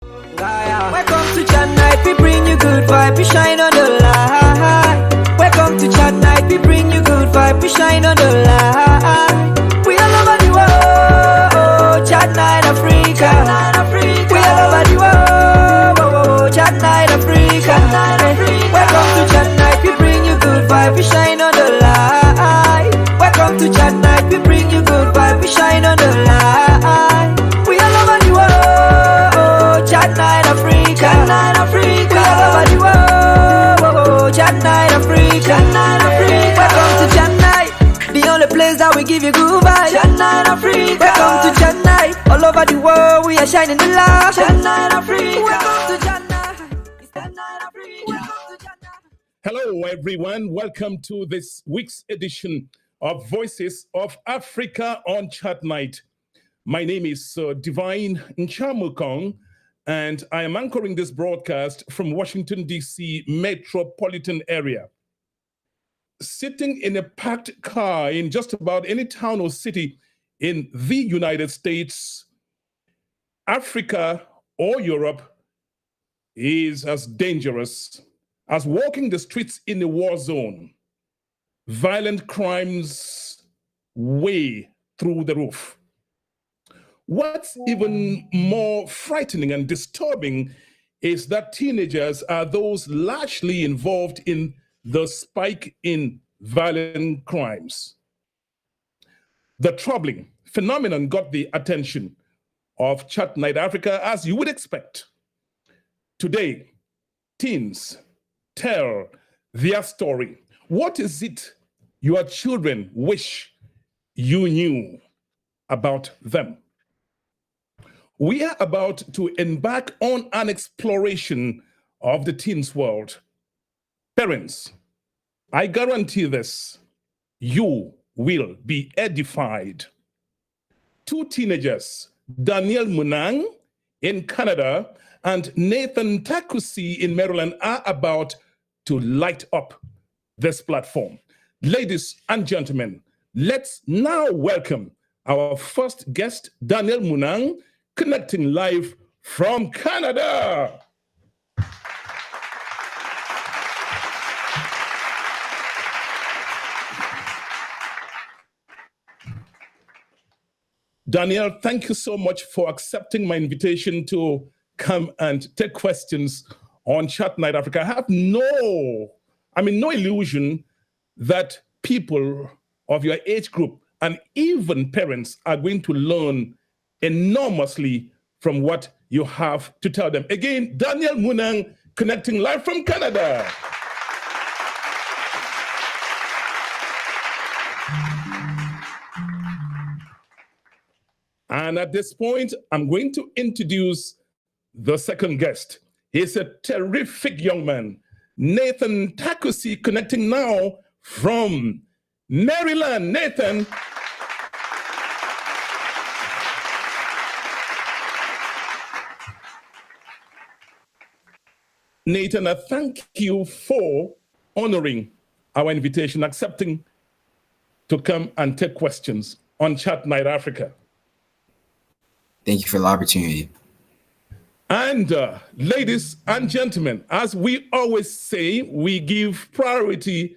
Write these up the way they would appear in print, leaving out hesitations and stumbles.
Welcome to Chat Night, we bring you good vibe, we shine on the light. Welcome to Chat Night, we bring you good vibe, we shine on the light. We all over the world, Chat Night Africa. We all over the world, Chat Night Africa. Welcome to Chat Night, we bring you good vibe, we shine on the light. Welcome to Chat Night, we bring you good vibe, we shine on the light. We all over the world, Chat Night Africa. Chat Night Africa. We all over the world, Chat Night Africa. Chat Night Africa. Welcome to Chat Night, the only place that we give you good vibes. Chat Night Africa. Welcome to Chat Night, all over the world we are shining the light. Chat Night Africa. Welcome to Chat Night. It's Chat Night Africa. Welcome to Chat Night. Hello, everyone. Welcome to this week's edition of Voices of Africa on Chat Night. My name is Divine Nchamukong, and I am anchoring this broadcast from Washington, D.C. metropolitan area. Sitting in a packed car in just about any town or city in the United States, Africa, or Europe is as dangerous as walking the streets in a war zone. Violent crimes way through the roof. What's even more frightening and disturbing is that teenagers are those largely involved in the spike in violent crimes. The troubling phenomenon got the attention of Chat Night Africa, as you would expect. Today, teens tell their story. What is it your children wish you knew about them? We are about to embark on an exploration of the teens world. Parents, I guarantee this, you will be edified. Two teenagers, Daniel Munang in Canada and Nathan Takusi in Maryland, are about to light up this platform. Ladies and gentlemen, let's now welcome our first guest, Daniel Munang, connecting live from Canada. Daniel, thank you so much for accepting my invitation to come and take questions on Chat Night Africa. I have no illusion that people of your age group and even parents are going to learn enormously from what you have to tell them. Again, Daniel Munang, connecting live from Canada. And at this point, I'm going to introduce the second guest. He's a terrific young man, Nathan Takusi, connecting now from Maryland. Nathan. Nathan, I thank you for honoring our invitation, accepting to come and take questions on Chat Night Africa. Thank you for the opportunity. And ladies and gentlemen, as we always say, we give priority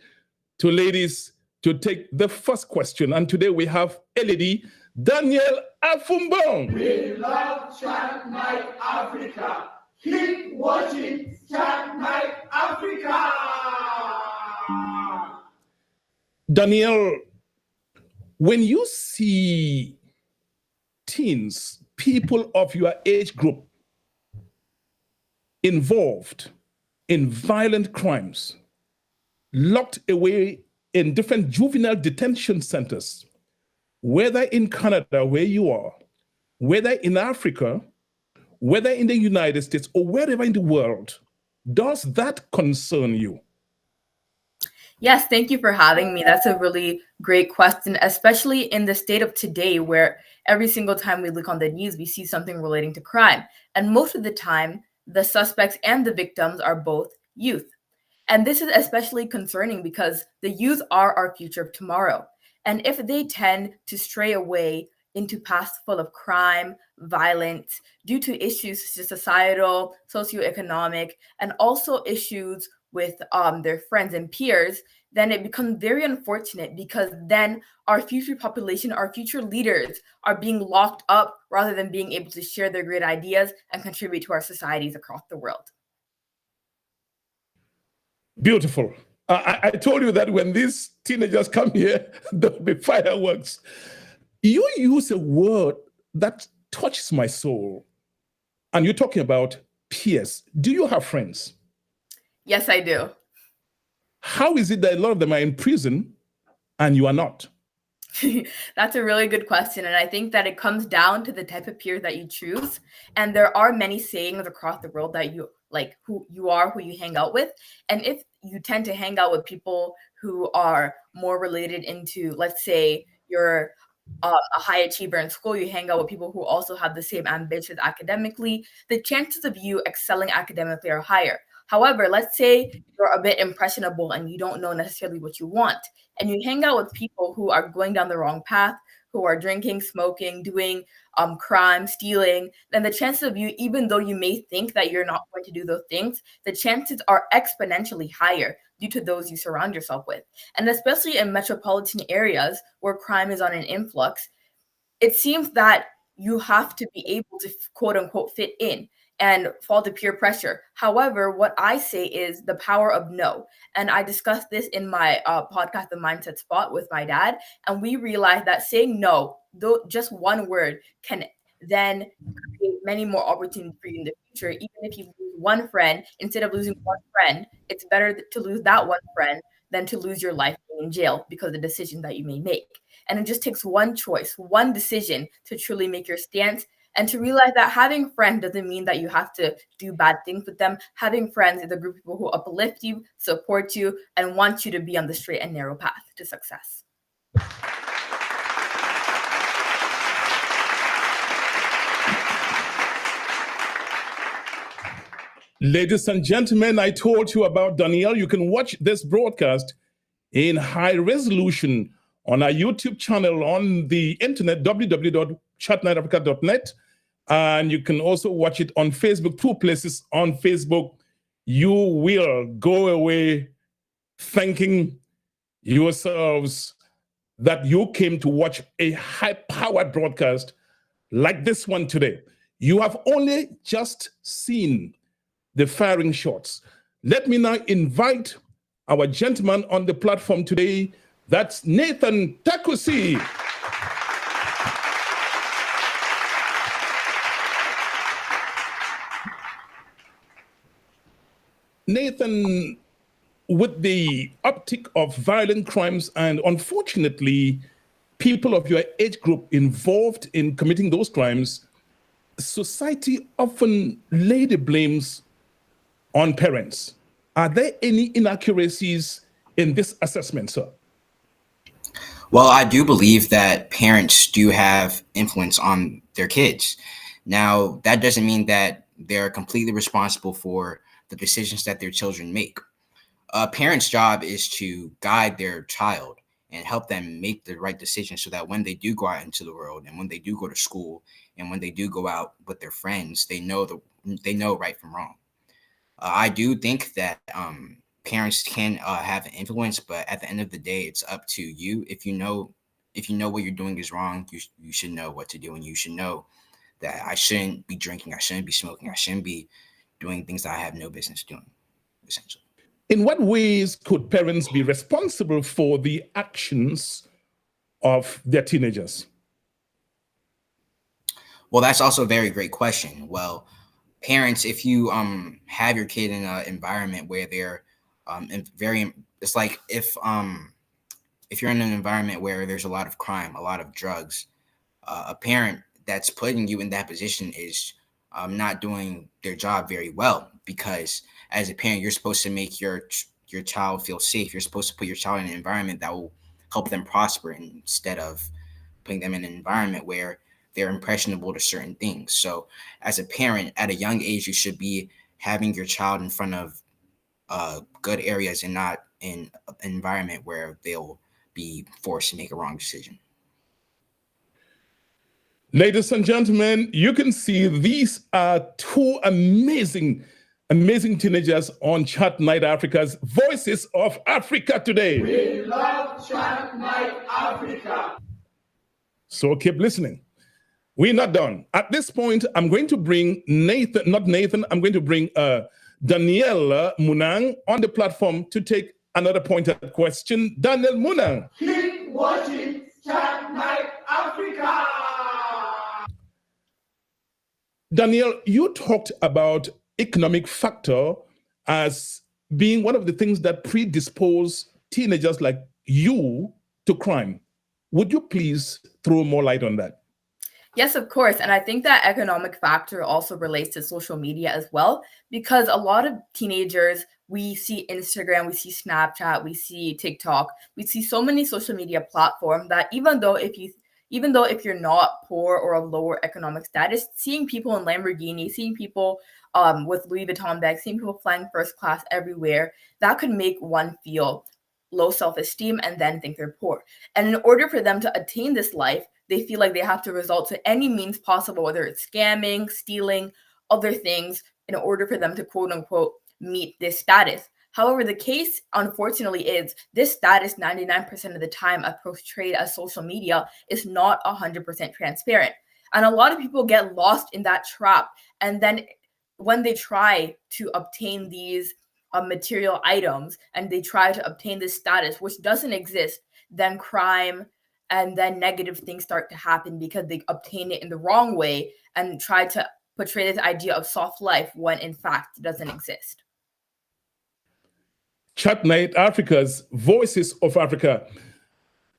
to ladies to take the first question. And today we have a lady, Daniel Afumbong. We love Chat Night Africa. Keep watching Chat Night Africa. Daniel, when you see teens, people of your age group involved in violent crimes, locked away in different juvenile detention centers, whether in Canada, where you are, whether in Africa, whether in the United States, or wherever in the world, does that concern you? Yes, thank you for having me. That's a really great question, especially in the state of today, where every single time we look on the news, we see something relating to crime. And most of the time, the suspects and the victims are both youth. And this is especially concerning because the youth are our future of tomorrow. And if they tend to stray away into paths full of crime, violence, due to issues such as societal, socioeconomic, and also issues with their friends and peers, then it becomes very unfortunate because then our future population, our future leaders are being locked up rather than being able to share their great ideas and contribute to our societies across the world. Beautiful. I told you that when these teenagers come here, there'll be fireworks. You use a word that touches my soul, and you're talking about peers. Do you have friends? Yes, I do. How is it that a lot of them are in prison and you are not? That's a really good question. And I think that it comes down to the type of peer that you choose. And there are many sayings across the world that you like who you are, who you hang out with. And if you tend to hang out with people who are more related into, let's say, you're a high achiever in school, you hang out with people who also have the same ambitions academically, the chances of you excelling academically are higher. However, let's say you're a bit impressionable and you don't know necessarily what you want, and you hang out with people who are going down the wrong path, who are drinking, smoking, doing crime, stealing, then the chances of you, even though you may think that you're not going to do those things, the chances are exponentially higher due to those you surround yourself with. And especially in metropolitan areas where crime is on an influx, it seems that you have to be able to quote unquote fit in and fall to peer pressure. However, what I say is the power of no. And I discussed this in my podcast, The Mindset Spot, with my dad. And we realized that saying no, though just one word, can then create many more opportunities for you in the future. Even if you lose one friend, instead of losing one friend, it's better to lose that one friend than to lose your life being in jail because of the decision that you may make. And it just takes one choice, one decision to truly make your stance and to realize that having friends doesn't mean that you have to do bad things with them. Having friends is a group of people who uplift you, support you, and want you to be on the straight and narrow path to success. Ladies and gentlemen, I told you about Danielle. You can watch this broadcast in high resolution on our YouTube channel on the internet, www.chatnightafrica.net. And you can also watch it on Facebook, 2 places on Facebook. You will go away thanking yourselves that you came to watch a high-powered broadcast like this one today. You have only just seen the firing shots. Let me now invite our gentleman on the platform today. That's Nathan Takusi. Nathan, with the uptick of violent crimes and unfortunately people of your age group involved in committing those crimes, society often lay the blames on parents. Are there any inaccuracies in this assessment, sir? Well, I do believe that parents do have influence on their kids. Now, that doesn't mean that they're completely responsible for the decisions that their children make. A parent's job is to guide their child and help them make the right decisions so that when they do go out into the world and when they do go to school and when they do go out with their friends, they know right from wrong. I do think that parents can have an influence, but at the end of the day, it's up to you. If you know what you're doing is wrong, you should know what to do, and you should know that I shouldn't be drinking, I shouldn't be smoking, I shouldn't be doing things that I have no business doing, essentially. In what ways could parents be responsible for the actions of their teenagers? Well, that's also a very great question. Well, parents, if you have your kid in an environment where they're it's like if you're in an environment where there's a lot of crime, a lot of drugs, a parent that's putting you in that position is not doing their job very well, because as a parent, you're supposed to make your child feel safe. You're supposed to put your child in an environment that will help them prosper instead of putting them in an environment where they're impressionable to certain things. So as a parent at a young age, you should be having your child in front of good areas and not in an environment where they'll be forced to make a wrong decision. Ladies and gentlemen, you can see these are two amazing teenagers on Chat Night Africa's Voices of Africa today. We love Chat Night Africa. So keep listening. We're not done. At this point, I'm going to bring I'm going to bring Danielle Munang on the platform to take another pointed question. Danielle Munang. Keep watching Chat Night Africa. Danielle, you talked about economic factor as being one of the things that predispose teenagers like you to crime. Would you please throw more light on that? Yes, of course. And I think that economic factor also relates to social media as well, because a lot of teenagers, we see Instagram, we see Snapchat, we see TikTok, we see so many social media platforms that even though if you're not poor or of lower economic status, seeing people in Lamborghini, seeing people with Louis Vuitton bags, seeing people flying first class everywhere, that could make one feel low self-esteem and then think they're poor. And in order for them to attain this life, they feel like they have to resort to any means possible, whether it's scamming, stealing, other things, in order for them to quote unquote meet this status. However, the case, unfortunately, is this status 99% of the time portrayed as social media is not 100% transparent. And a lot of people get lost in that trap. And then when they try to obtain these material items and they try to obtain this status, which doesn't exist, then crime and then negative things start to happen because they obtain it in the wrong way and try to portray this idea of soft life when in fact it doesn't exist. Chat Night Africa's Voices of Africa.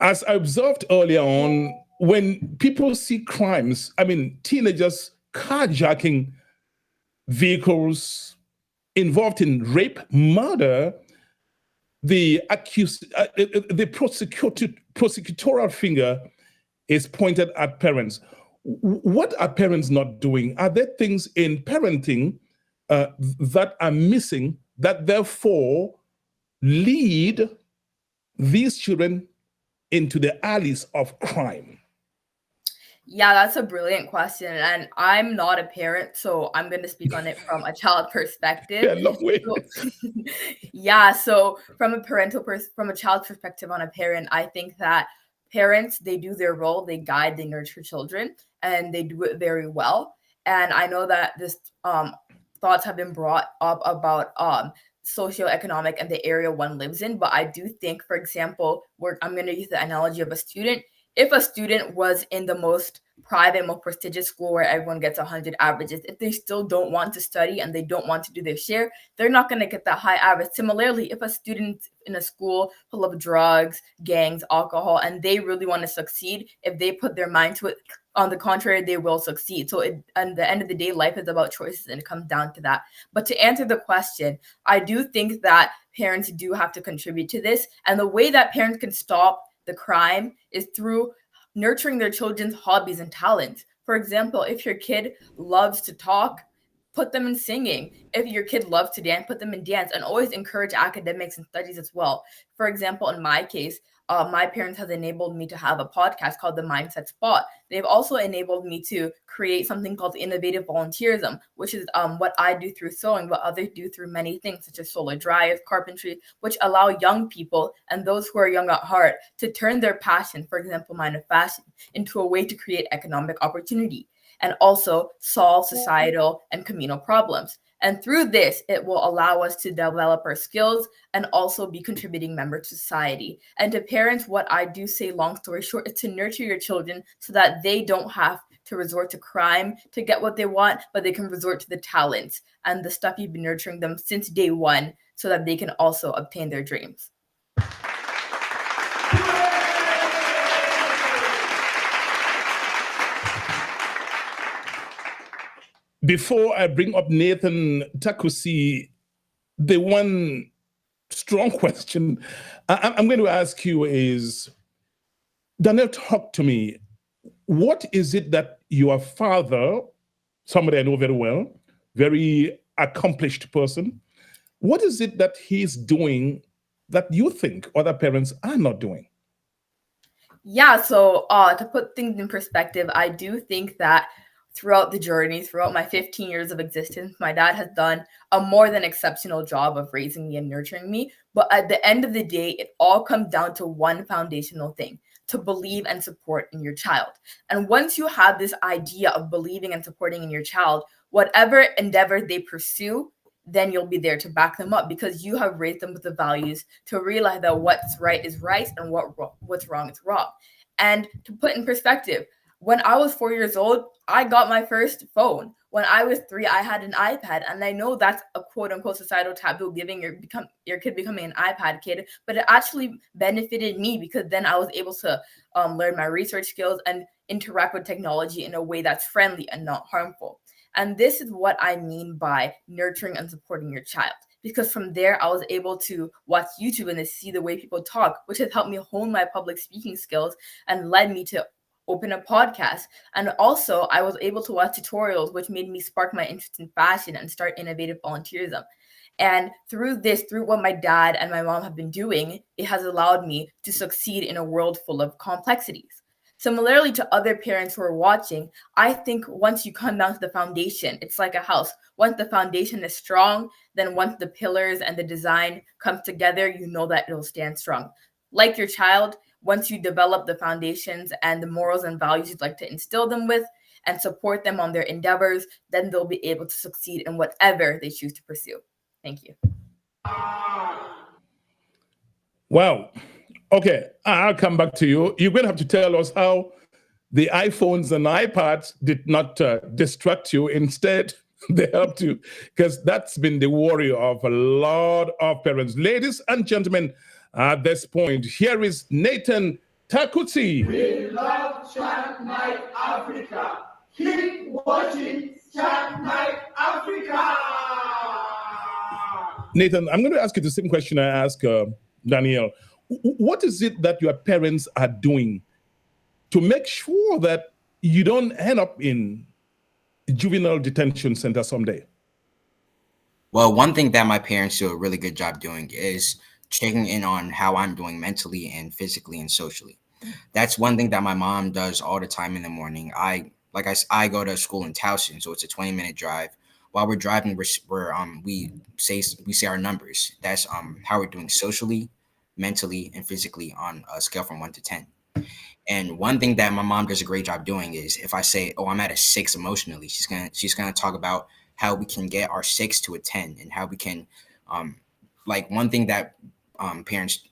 As I observed earlier on, when people see crimes, teenagers carjacking vehicles, involved in rape, murder, the prosecutorial finger is pointed at parents. What are parents not doing? Are there things in parenting that are missing that therefore lead these children into the alleys of crime? Yeah, that's a brilliant question. And I'm not a parent, so I'm going to speak on it from a child perspective. Yeah, lovely. So from a child's perspective on a parent, I think that parents, they do their role, they guide, they nurture children, and they do it very well. And I know that this thoughts have been brought up about socioeconomic and the area one lives in. But I do think, for example, I'm going to use the analogy of a student. If a student was in the most private, most prestigious school where everyone gets 100 averages, if they still don't want to study and they don't want to do their share, they're not going to get that high average. Similarly, if a student in a school full of drugs, gangs, alcohol, and they really want to succeed, if they put their mind to it, on the contrary, they will succeed. So at the end of the day, life is about choices and it comes down to that. But to answer the question, I do think that parents do have to contribute to this. And the way that parents can stop the crime is through nurturing their children's hobbies and talents. For example, if your kid loves to talk, put them in singing. If your kid loves to dance, put them in dance, and always encourage academics and studies as well. For example, in my case, my parents have enabled me to have a podcast called The Mindset Spot. They've also enabled me to create something called innovative volunteerism, which is what I do through sewing, but others do through many things such as solar dryers, carpentry, which allow young people and those who are young at heart to turn their passion, for example, mine of fashion, into a way to create economic opportunity and also solve societal and communal problems. And through this, it will allow us to develop our skills and also be contributing members to society. And to parents, what I do say, long story short, is to nurture your children so that they don't have to resort to crime to get what they want, but they can resort to the talents and the stuff you've been nurturing them since day one so that they can also obtain their dreams. Before I bring up Nathan Takusi, the one strong question I'm going to ask you is, Daniel, talk to me. What is it that your father, somebody I know very well, very accomplished person, what is it that he's doing that you think other parents are not doing? Yeah, so to put things in perspective, I do think that throughout the journey, throughout my 15 years of existence, my dad has done a more than exceptional job of raising me and nurturing me. But at the end of the day, it all comes down to one foundational thing: to believe and support in your child. And once you have this idea of believing and supporting in your child, whatever endeavor they pursue, then you'll be there to back them up because you have raised them with the values to realize that what's right is right and what's wrong is wrong. And to put in perspective, when I was 4 years old, I got my first phone. When I was 3, I had an iPad, and I know that's a quote unquote societal taboo, giving your kid becoming an iPad kid, but it actually benefited me because then I was able to learn my research skills and interact with technology in a way that's friendly and not harmful. And this is what I mean by nurturing and supporting your child. Because from there, I was able to watch YouTube and to see the way people talk, which has helped me hone my public speaking skills and led me to open a podcast. And also, I was able to watch tutorials, which made me spark my interest in fashion and start innovative volunteerism. And through what my dad and my mom have been doing, it has allowed me to succeed in a world full of complexities. Similarly to other parents who are watching, I think once you come down to the foundation, it's like a house. Once the foundation is strong, then once the pillars and the design comes together, you know that it'll stand strong. Like your child, once you develop the foundations and the morals and values you'd like to instill them with and support them on their endeavors, then they'll be able to succeed in whatever they choose to pursue. Thank you. Wow. Okay, I'll come back to you. You're going to have to tell us how the iPhones and iPads did not distract you. Instead, they helped you, because that's been the worry of a lot of parents. Ladies and gentlemen, at this point, here is Nathan Takuti. We love Chat Night Africa. Keep watching Chat Night Africa. Nathan, I'm going to ask you the same question I asked Danielle. What is it that your parents are doing to make sure that you don't end up in juvenile detention center someday? Well, one thing that my parents do a really good job doing is checking in on how I'm doing mentally and physically and socially. That's one thing that my mom does all the time in the morning. I go to school in Towson, so it's a 20-minute drive. While we're driving, we say our numbers. That's how we're doing socially, mentally, and physically on a scale from 1 to 10. And one thing that my mom does a great job doing is if I say, "Oh, I'm at a 6 emotionally," she's gonna talk about how we can get our 6 to a 10 and how we can, like one thing that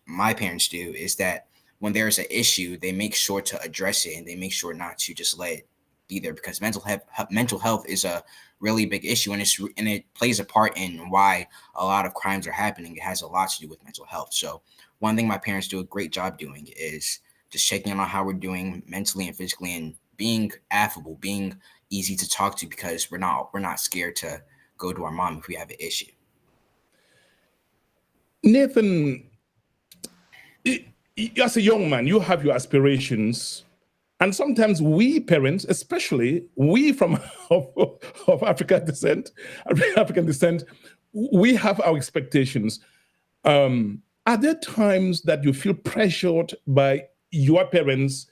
my parents do is that when there's an issue, they make sure to address it and they make sure not to just let it be there, because mental health is a really big issue, and it plays a part in why a lot of crimes are happening. It has a lot to do with mental health. So one thing my parents do a great job doing is just checking in on how we're doing mentally and physically, and being affable, being easy to talk to, because we're not scared to go to our mom if we have an issue. Nathan, as a young man, you have your aspirations. And sometimes we parents, especially we from of African descent, we have our expectations. Are there times that you feel pressured by your parents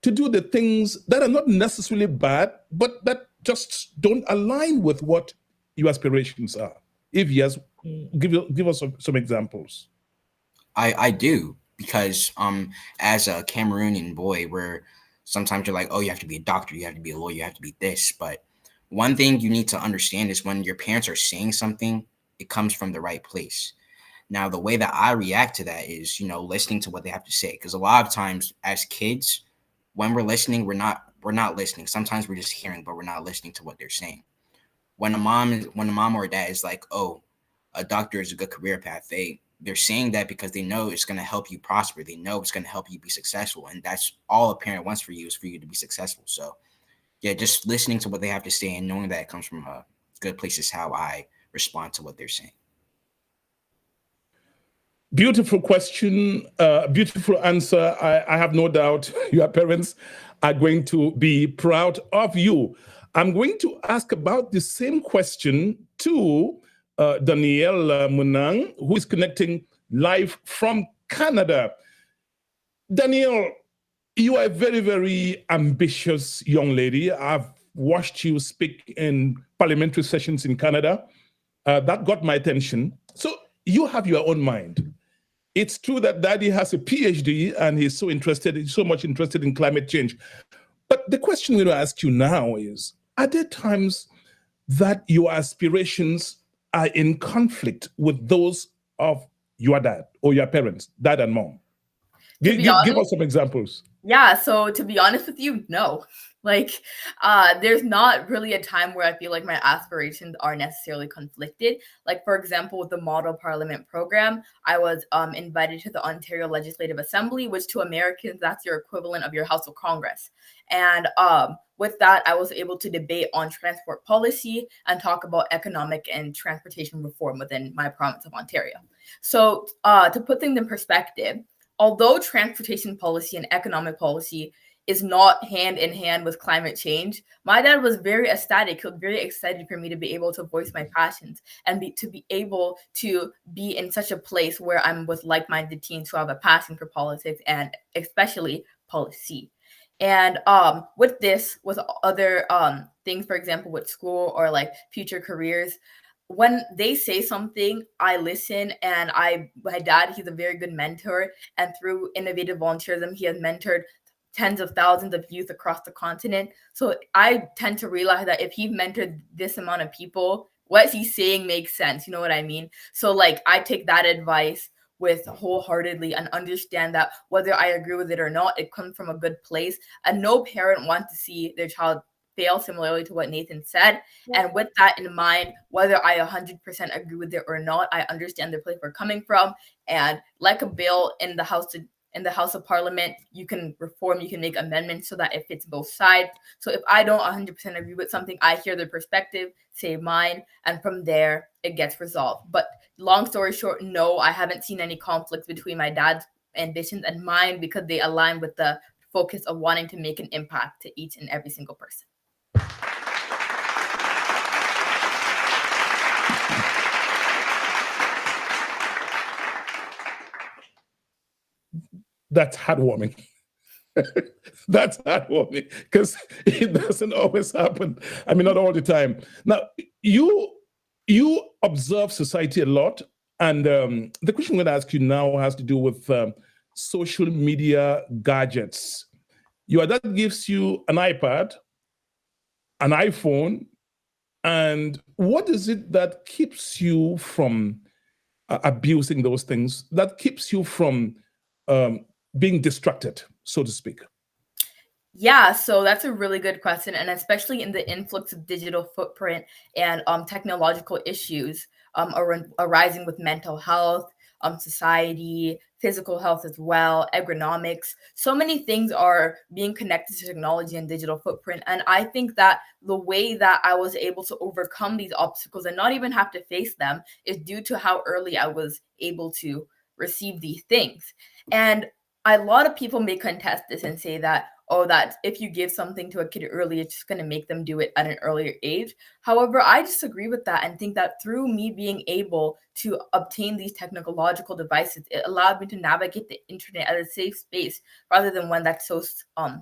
to do the things that are not necessarily bad, but that just don't align with what your aspirations are? If yes, give us some examples. I do, because as a Cameroonian boy, where sometimes you're like, oh, you have to be a doctor, you have to be a lawyer, you have to be this. But one thing you need to understand is when your parents are saying something, it comes from the right place. Now, the way that I react to that is, listening to what they have to say. Because a lot of times as kids, when we're listening, we're not listening. Sometimes we're just hearing, but we're not listening to what they're saying. When a mom or a dad is like, oh, a doctor is a good career path, they're saying that because they know it's going to help you prosper. They know it's going to help you be successful. And that's all a parent wants for you, is for you to be successful. So yeah, just listening to what they have to say and knowing that it comes from a good place is how I respond to what they're saying. Beautiful question, beautiful answer. I have no doubt your parents are going to be proud of you. I'm going to ask about the same question to Danielle Munang, who is connecting live from Canada. Danielle, you are a very, very ambitious young lady. I've watched you speak in parliamentary sessions in Canada. That got my attention. So you have your own mind. It's true that Daddy has a PhD and he's so much interested in climate change. But the question we're going to ask you now is, are there times that your aspirations are in conflict with those of your dad or your parents, dad and mom? Give us some examples. Yeah, so to be honest with you, no. Like, there's not really a time where I feel like my aspirations are necessarily conflicted. Like, for example, with the Model Parliament program, I was invited to the Ontario Legislative Assembly, which to Americans, that's your equivalent of your House of Congress. And with that, I was able to debate on transport policy and talk about economic and transportation reform within my province of Ontario. So to put things in perspective, although transportation policy and economic policy is not hand in hand with climate change, my dad was very ecstatic. He was very excited for me to be able to voice my passions and to be able to be in such a place where I'm with like-minded teens who have a passion for politics and especially policy. And with other things, for example, with school or like future careers, when they say something, I listen, and my dad, he's a very good mentor, and through innovative volunteerism, he has mentored tens of thousands of youth across the continent. So I tend to realize that if he mentored this amount of people, what he's saying makes sense. You know what I mean? So like, I take that advice with wholeheartedly and understand that whether I agree with it or not, it comes from a good place. And no parent wants to see their child fail, similarly to what Nathan said. And with that in mind, whether I 100% agree with it or not, I understand the place we're coming from. And like a bill in the House of Parliament, you can reform, you can make amendments so that it fits both sides. So if I don't 100% agree with something, I hear their perspective, say mine, and from there it gets resolved. But long story short, no, I haven't seen any conflicts between my dad's ambitions and mine because they align with the focus of wanting to make an impact to each and every single person. That's heartwarming. That's heartwarming because it doesn't always happen. I mean, not all the time. Now, you observe society a lot, and the question I'm going to ask you now has to do with social media gadgets. Your dad gives you an iPad, an iPhone, and what is it that keeps you from abusing those things? That keeps you from being distracted, so to speak? Yeah, so that's a really good question. And especially in the influx of digital footprint and technological issues arising with mental health, society, physical health as well, ergonomics. So many things are being connected to technology and digital footprint. And I think that the way that I was able to overcome these obstacles and not even have to face them is due to how early I was able to receive these things. And a lot of people may contest this and say that, oh, that if you give something to a kid early, it's just going to make them do it at an earlier age. However, I disagree with that and think that through me being able to obtain these technological devices, it allowed me to navigate the internet as a safe space rather than one that's so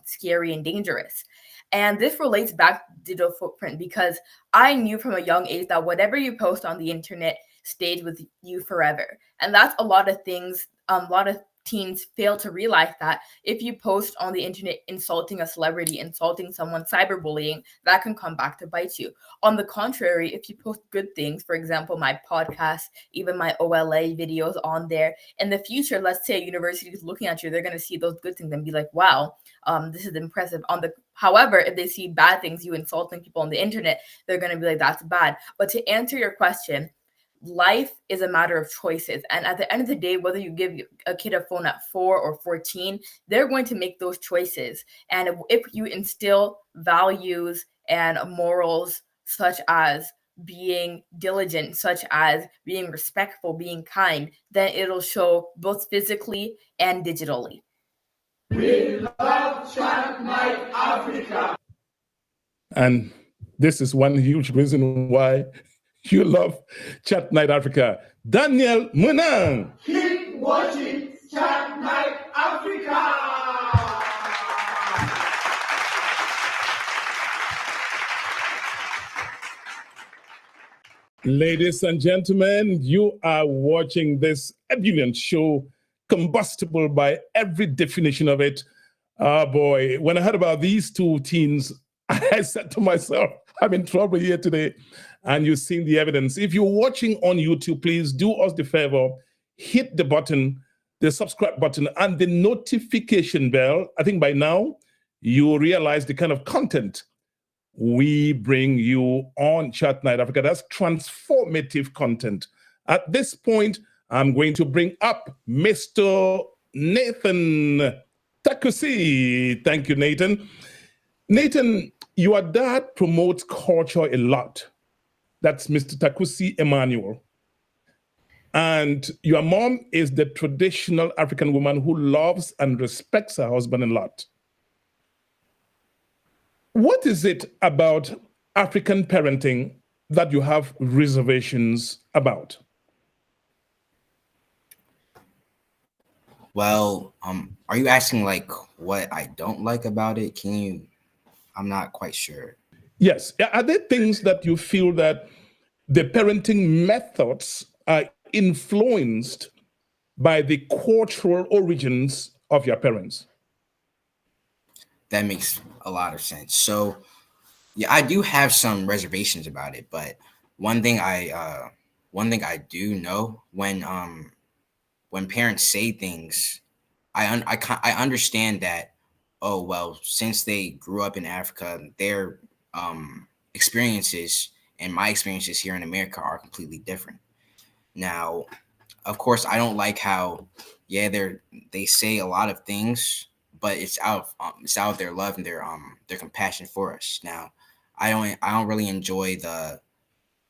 scary and dangerous. And this relates back to digital footprint because I knew from a young age that whatever you post on the internet stays with you forever. And that's a lot of things, a lot of teens fail to realize that if you post on the internet insulting a celebrity, insulting someone, cyberbullying, that can come back to bite you. On the contrary, if you post good things, for example, my podcast, even my OLA videos on there, in the future, let's say a university is looking at you, they're going to see those good things and be like, wow, this is impressive. However, if they see bad things, you insulting people on the internet, they're going to be like, that's bad. But to answer your question, life is a matter of choices. And at the end of the day, whether you give a kid a phone at 4 or 14, they're going to make those choices. And if you instill values and morals such as being diligent, such as being respectful, being kind, then it'll show both physically and digitally. We love Chat Night Africa. And this is one huge reason why you love Chat Night Africa. Daniel Munang. Keep watching Chat Night Africa. Ladies and gentlemen, you are watching this ebullient show, combustible by every definition of it. Oh boy, when I heard about these two teens, I said to myself, I'm in trouble here today. And you've seen the evidence. If you're watching on YouTube, please do us the favor, hit the button, the subscribe button, and the notification bell. I think by now you realize the kind of content we bring you on Chat Night Africa. That's transformative content. At this point, I'm going to bring up Mr. Nathan Takusi. Thank you, Nathan. Nathan, your dad promotes culture a lot. That's Mr. Takusi Emmanuel. And your mom is the traditional African woman who loves and respects her husband a lot. What is it about African parenting that you have reservations about? Well, are you asking like what I don't like about it? I'm not quite sure. Yes. Are there things that you feel that the parenting methods are influenced by the cultural origins of your parents? That makes a lot of sense. So, yeah, I do have some reservations about it, but one thing I do know when parents say things, I understand that. Oh well, since they grew up in Africa, their experiences and my experiences here in America are completely different. Now, of course, I don't like how they say a lot of things, but it's out of their love and their compassion for us. Now, I don't really enjoy a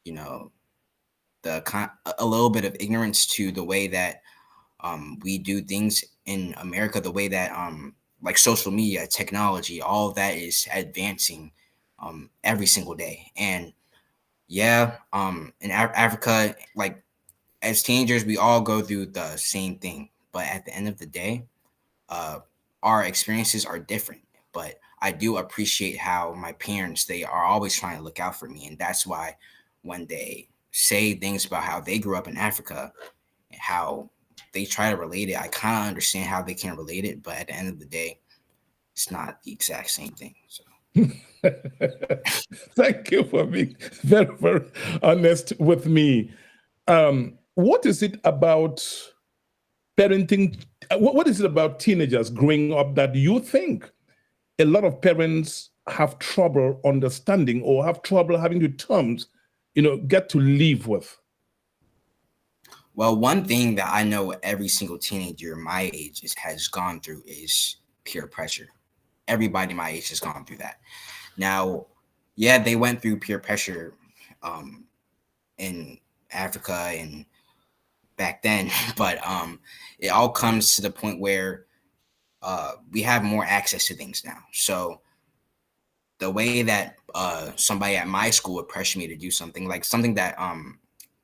little bit of ignorance to the way that we do things in America, the way that like social media, technology, all of that is advancing every single day. And in Africa, like as teenagers, we all go through the same thing. But at the end of the day, our experiences are different. But I do appreciate how my parents, they are always trying to look out for me. And that's why when they say things about how they grew up in Africa and how they try to relate it, I kind of understand how they can relate it. But at the end of the day, it's not the exact same thing. So. Thank you for being very, very honest with me. What is it about parenting? What is it about teenagers growing up that you think a lot of parents have trouble understanding or have trouble having to terms, get to live with? Well, one thing that I know every single teenager my age has gone through is peer pressure. Everybody my age has gone through that. Now, yeah, they went through peer pressure in Africa and back then, but it all comes to the point where we have more access to things now. So the way that somebody at my school would pressure me to do something, like something that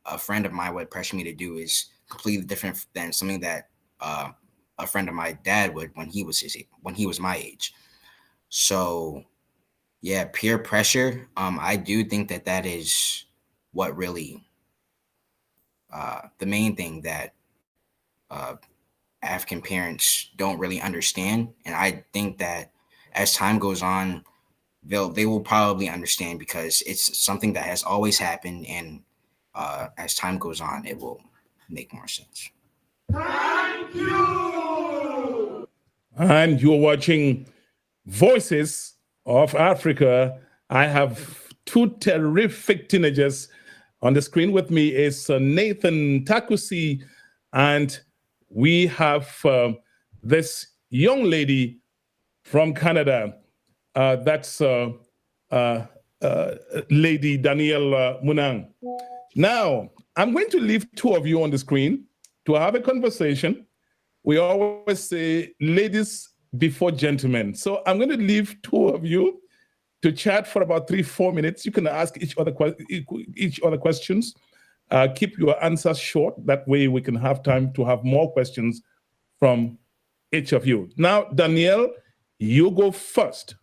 a friend of mine would pressure me to do, is completely different than something that a friend of my dad would when he was my age. So yeah, peer pressure. I do think that is what really the main thing that African parents don't really understand. And I think that as time goes on, they will probably understand, because it's something that has always happened, and as time goes on, it will make more sense. Thank you. And you're watching Voices of Africa. I have two terrific teenagers on the screen with me. Is Nathan Takusi, and we have this young lady from Canada. That's Lady Danielle Munang. Now, I'm going to leave two of you on the screen to have a conversation. We always say ladies before gentlemen. So I'm going to leave two of you to chat for about 3-4 minutes. You can ask each other questions. Keep your answers short. That way we can have time to have more questions from each of you. Now, Danielle, you go first.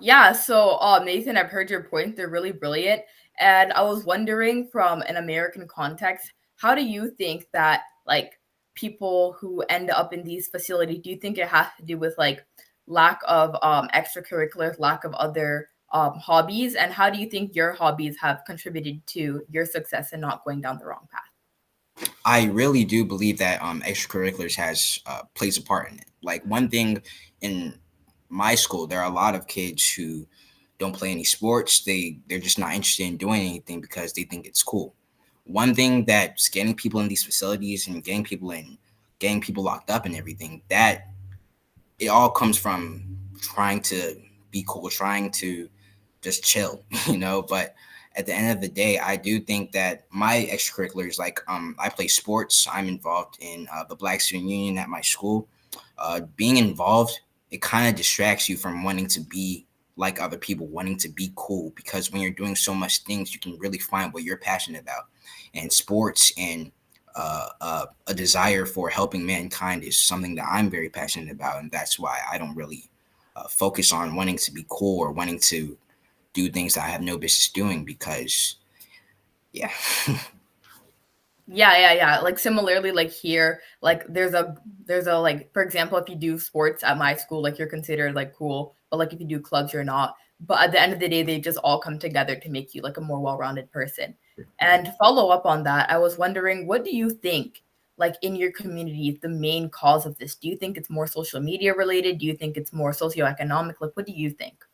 Yeah, so Nathan, I've heard your point. They're really brilliant. And I was wondering, from an American context, how do you think that like people who end up in these facilities, do you think it has to do with like lack of extracurriculars, lack of other hobbies, and how do you think your hobbies have contributed to your success and not going down the wrong path? I really do believe that extracurriculars has plays a part in it. Like one thing in my school, there are a lot of kids who don't play any sports. They're just not interested in doing anything because they think it's cool. One thing that's getting people in these facilities and getting people locked up and everything, that it all comes from trying to be cool, trying to just chill, But at the end of the day, I do think that my extracurriculars, like I play sports. I'm involved in the Black Student Union at my school. Being involved, it kind of distracts you from wanting to be like other people, wanting to be cool. Because when you're doing so much things, you can really find what you're passionate about. And sports and a desire for helping mankind is something that I'm very passionate about, and that's why I don't really focus on wanting to be cool or wanting to do things that I have no business doing because, yeah. Yeah. Like similarly, like here, like there's a like, for example, if you do sports at my school, like you're considered like cool, but like if you do clubs, you're not. But at the end of the day, they just all come together to make you like a more well-rounded person. And to follow up on that, I was wondering, what do you think, like in your community, the main cause of this? Do you think it's more social media related? Do you think it's more socioeconomic? Like, what do you think?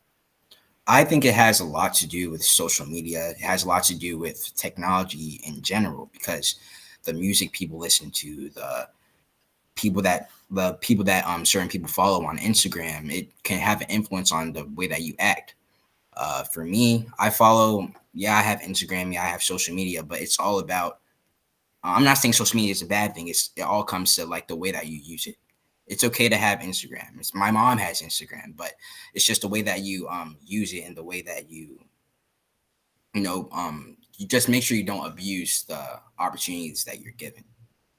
I think it has a lot to do with social media. It has a lot to do with technology in general because the music people listen to, the people that certain people follow on Instagram, it can have an influence on the way that you act. For me, I have Instagram, I have social media, but it's all about. I'm not saying social media is a bad thing. It all comes to like the way that you use it. It's okay to have Instagram. My mom has Instagram, but it's just the way that you use it and the way that you just make sure you don't abuse the opportunities that you're given.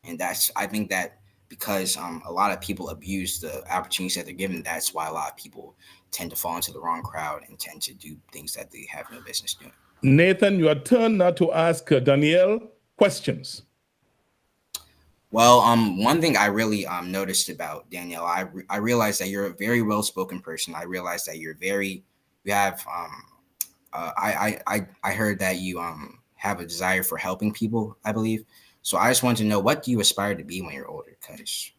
And I think that because a lot of people abuse the opportunities that they're given, that's why a lot of people tend to fall into the wrong crowd and tend to do things that they have no business doing. Nathan, your turn now to ask Danielle questions. Well, one thing I really noticed about Danielle, I realized that you're a very well-spoken person. I realized that you have I heard that you have a desire for helping people, I believe. So I just wanted to know, what do you aspire to be when you're older? Because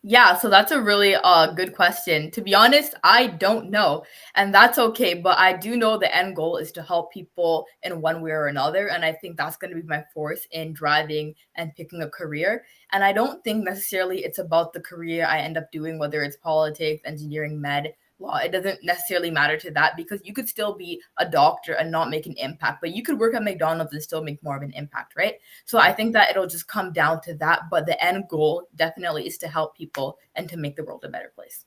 Yeah, so that's a really good question. To be honest, I don't know, and that's okay. But I do know the end goal is to help people in one way or another, and I think that's going to be my force in driving and picking a career. And I don't think necessarily it's about the career I end up doing, whether it's politics, engineering, med, law. It doesn't necessarily matter to that because you could still be a doctor and not make an impact, but you could work at McDonald's and still make more of an impact, right? So I think that it'll just come down to that. But the end goal definitely is to help people and to make the world a better place.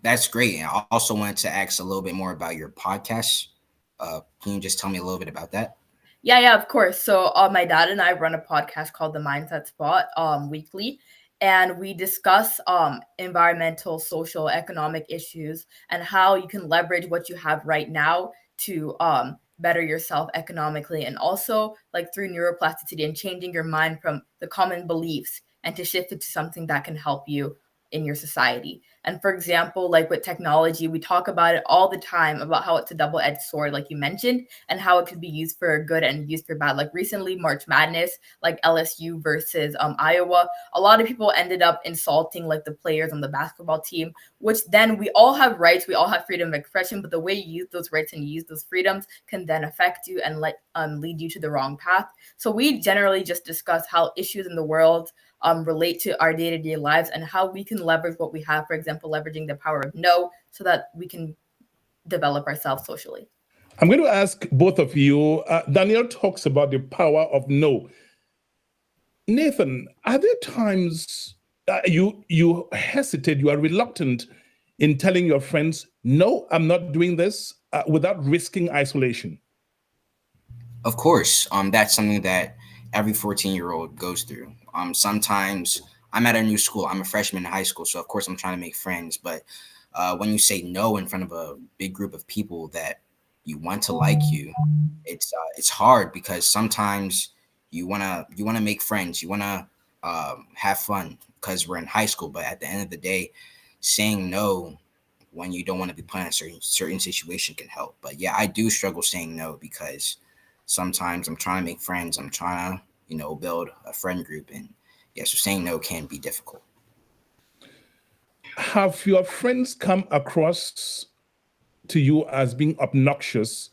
that's great. And I also wanted to ask a little bit more about your podcast. Can you just tell me a little bit about that? Yeah, of course. So my dad and I run a podcast called The Mindset Spot weekly, and we discuss environmental, social, economic issues and how you can leverage what you have right now to better yourself economically, and also like through neuroplasticity and changing your mind from the common beliefs and to shift it to something that can help you in your society. And for example, like with technology, we talk about it all the time about how it's a double-edged sword, like you mentioned, and how it could be used for good and used for bad. Like recently, March Madness, like LSU versus Iowa, a lot of people ended up insulting like the players on the basketball team, which then we all have rights, we all have freedom of expression, but the way you use those rights and use those freedoms can then affect you and lead you to the wrong path. So we generally just discuss how issues in the world relate to our day-to-day lives and how we can leverage what we have, for example, leveraging the power of no so that we can develop ourselves socially. I'm going to ask both of you. Danielle talks about the power of no. Nathan, are there times you hesitate, you are reluctant in telling your friends, no, I'm not doing this, without risking isolation? Of course, that's something that every 14-year-old goes through. Sometimes I'm at a new school. I'm a freshman in high school, so of course I'm trying to make friends. But when you say no in front of a big group of people, that want to like you, it's hard because sometimes you wanna make friends, you wanna have fun because we're in high school. But at the end of the day, saying no when you don't want to be put in a certain situation can help. But yeah, I do struggle saying no because sometimes I'm trying to make friends, I'm trying to build a friend group, and yeah, so saying no can be difficult. Have your friends come across to you as being obnoxious?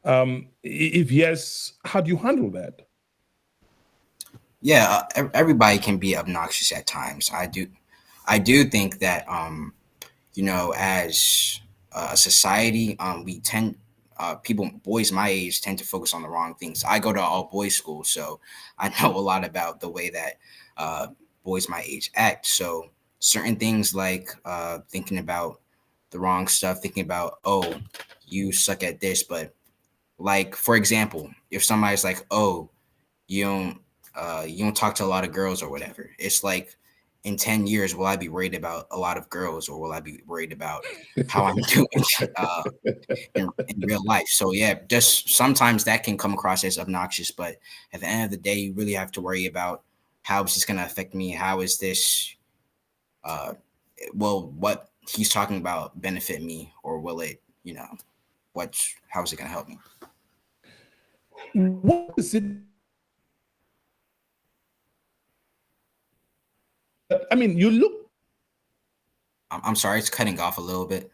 If yes, how do you handle that? Yeah, everybody can be obnoxious at times. I do think that as a society, we tend people boys my age tend to focus on the wrong things. I go to all boys school, so I know a lot about the way that uh, boys my age act. So certain things like thinking about the wrong stuff, thinking about, oh, you suck at this. But like, for example, if somebody's like, oh, you don't you don't talk to a lot of girls or whatever, it's like, in 10 years, will I be worried about a lot of girls, or will I be worried about how I'm doing uh, in real life? So yeah, just sometimes that can come across as obnoxious, but at the end of the day, you really have to worry about, how is this going to affect me? How is this uh, will what he's talking about benefit me, or will it, how is it going to help me? What is it? I mean, you look. I'm sorry, it's cutting off a little bit.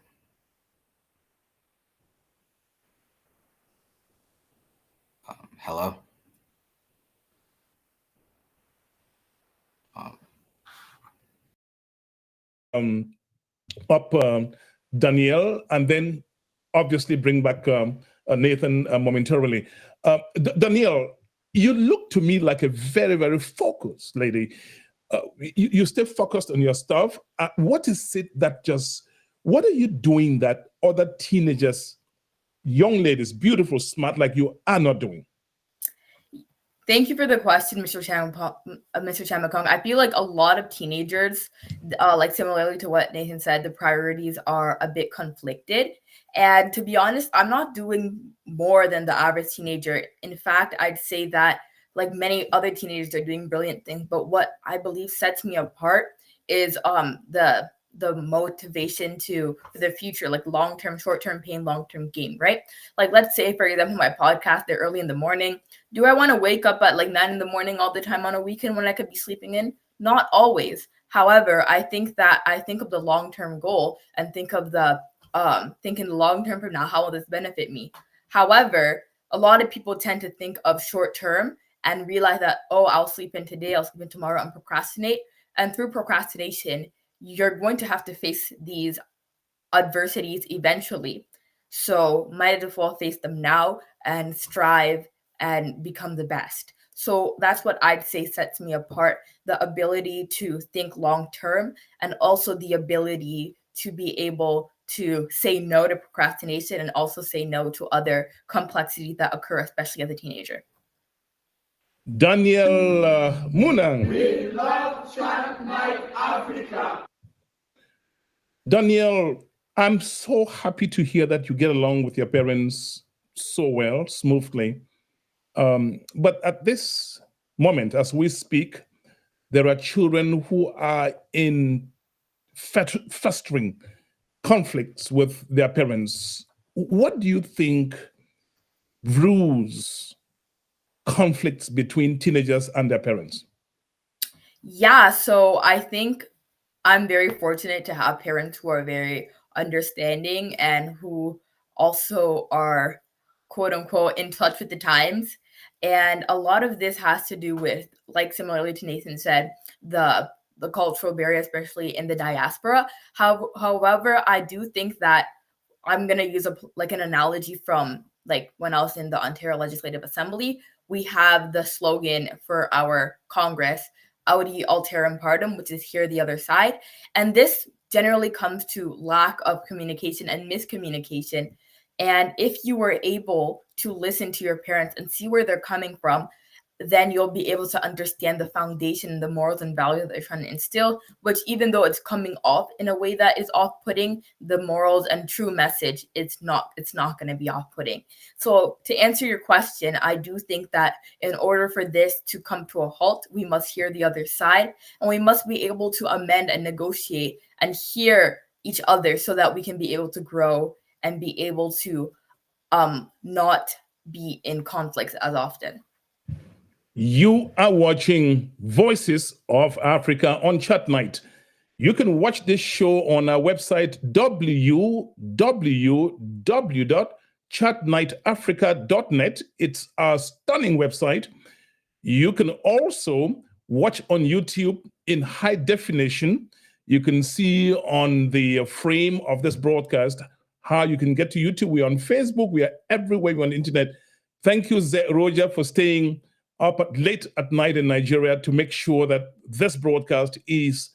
Hello. Um, Um, Up Danielle, and then obviously bring back Nathan momentarily. Danielle, you look to me like a very, very focused lady. You stay focused on your stuff. What is it that what are you doing that other teenagers, young ladies, beautiful, smart like you, are not doing? Thank you for the question, Mr. Chamakong. I feel like a lot of teenagers, like similarly to what Nathan said, the priorities are a bit conflicted. And to be honest, I'm not doing more than the average teenager. In fact, I'd say that like many other teenagers are doing brilliant things. But what I believe sets me apart is the motivation for the future, like long-term, short-term pain, long-term gain, right? Like let's say, for example, my podcast, they're early in the morning. Do I want to wake up at like 9 in the morning all the time on a weekend when I could be sleeping in? Not always. However, I think of the long-term goal and think of the thinking the long-term from now, how will this benefit me? However, a lot of people tend to think of short-term and realize that, oh, I'll sleep in today, I'll sleep in tomorrow, and procrastinate. And through procrastination, you're going to have to face these adversities eventually. So might as well face them now and strive and become the best. So that's what I'd say sets me apart, the ability to think long term and also the ability to be able to say no to procrastination and also say no to other complexities that occur, especially as a teenager. Daniel Munang. We love Chat Night Africa. Daniel, I'm so happy to hear that you get along with your parents so well, smoothly. But at this moment, as we speak, there are children who are in festering conflicts with their parents. What do you think brews conflicts between teenagers and their parents? Yeah, so I think I'm very fortunate to have parents who are very understanding and who also are quote unquote in touch with the times. And a lot of this has to do with, like similarly to Nathan said, the cultural barrier, especially in the diaspora. However, I do think that I'm gonna use an analogy from like when I was in the Ontario Legislative Assembly. We have the slogan for our Congress, Audi Alterum Partum, which is hear the other side. And this generally comes to lack of communication and miscommunication. And if you were able to listen to your parents and see where they're coming from, then you'll be able to understand the foundation, the morals and values that they're trying to instill, which even though it's coming off in a way that is off-putting, the morals and true message, it's not going to be off-putting. So to answer your question, I do think that in order for this to come to a halt, we must hear the other side, and we must be able to amend and negotiate and hear each other so that we can be able to grow and be able to not be in conflicts as often. You are watching Voices of Africa on Chat Night. You can watch this show on our website, www.chatnightafrica.net. It's our stunning website. You can also watch on YouTube in high definition. You can see on the frame of this broadcast how you can get to YouTube. We're on Facebook. We are everywhere. We're on the internet. Thank you, Roger, for staying up late at night in Nigeria to make sure that this broadcast is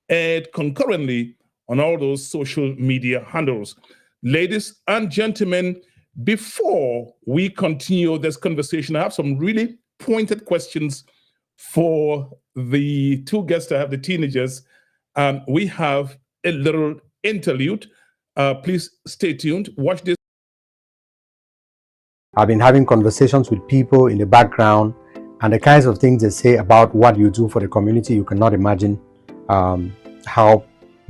aired concurrently on all those social media handles. Ladies and gentlemen, before we continue this conversation, I have some really pointed questions for the two guests. I have the teenagers. We have a little interlude. Please stay tuned. Watch this. I've been having conversations with people in the background, and the kinds of things they say about what you do for the community, you cannot imagine how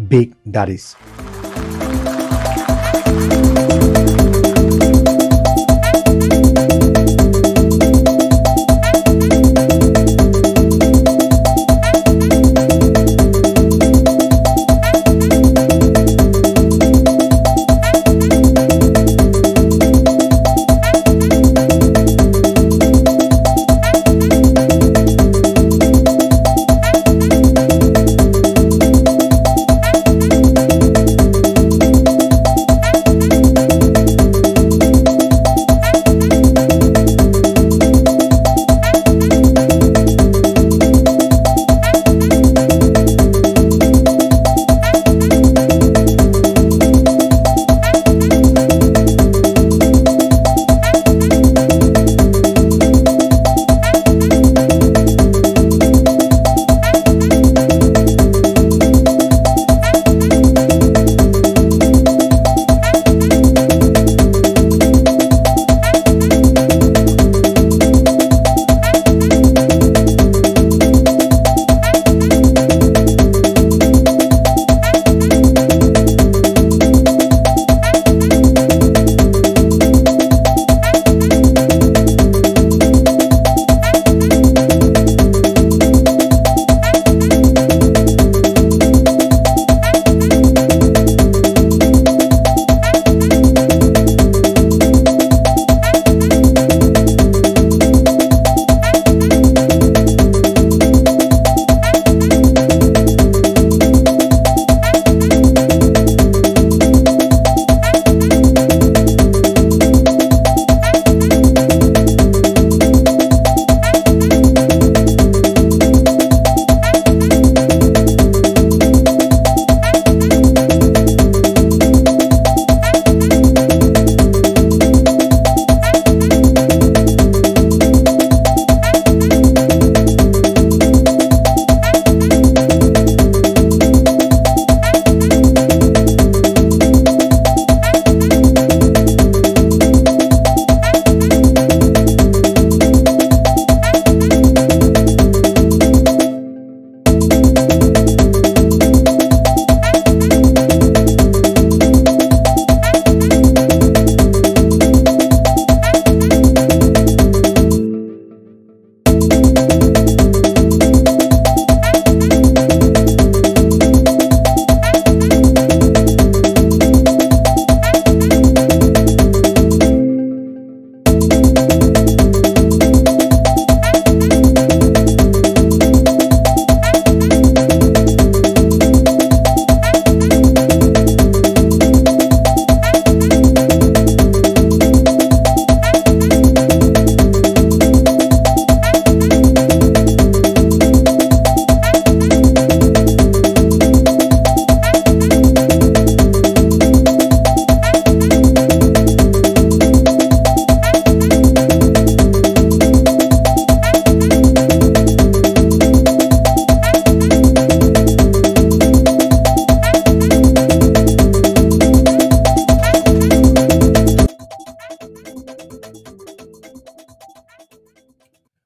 big that is.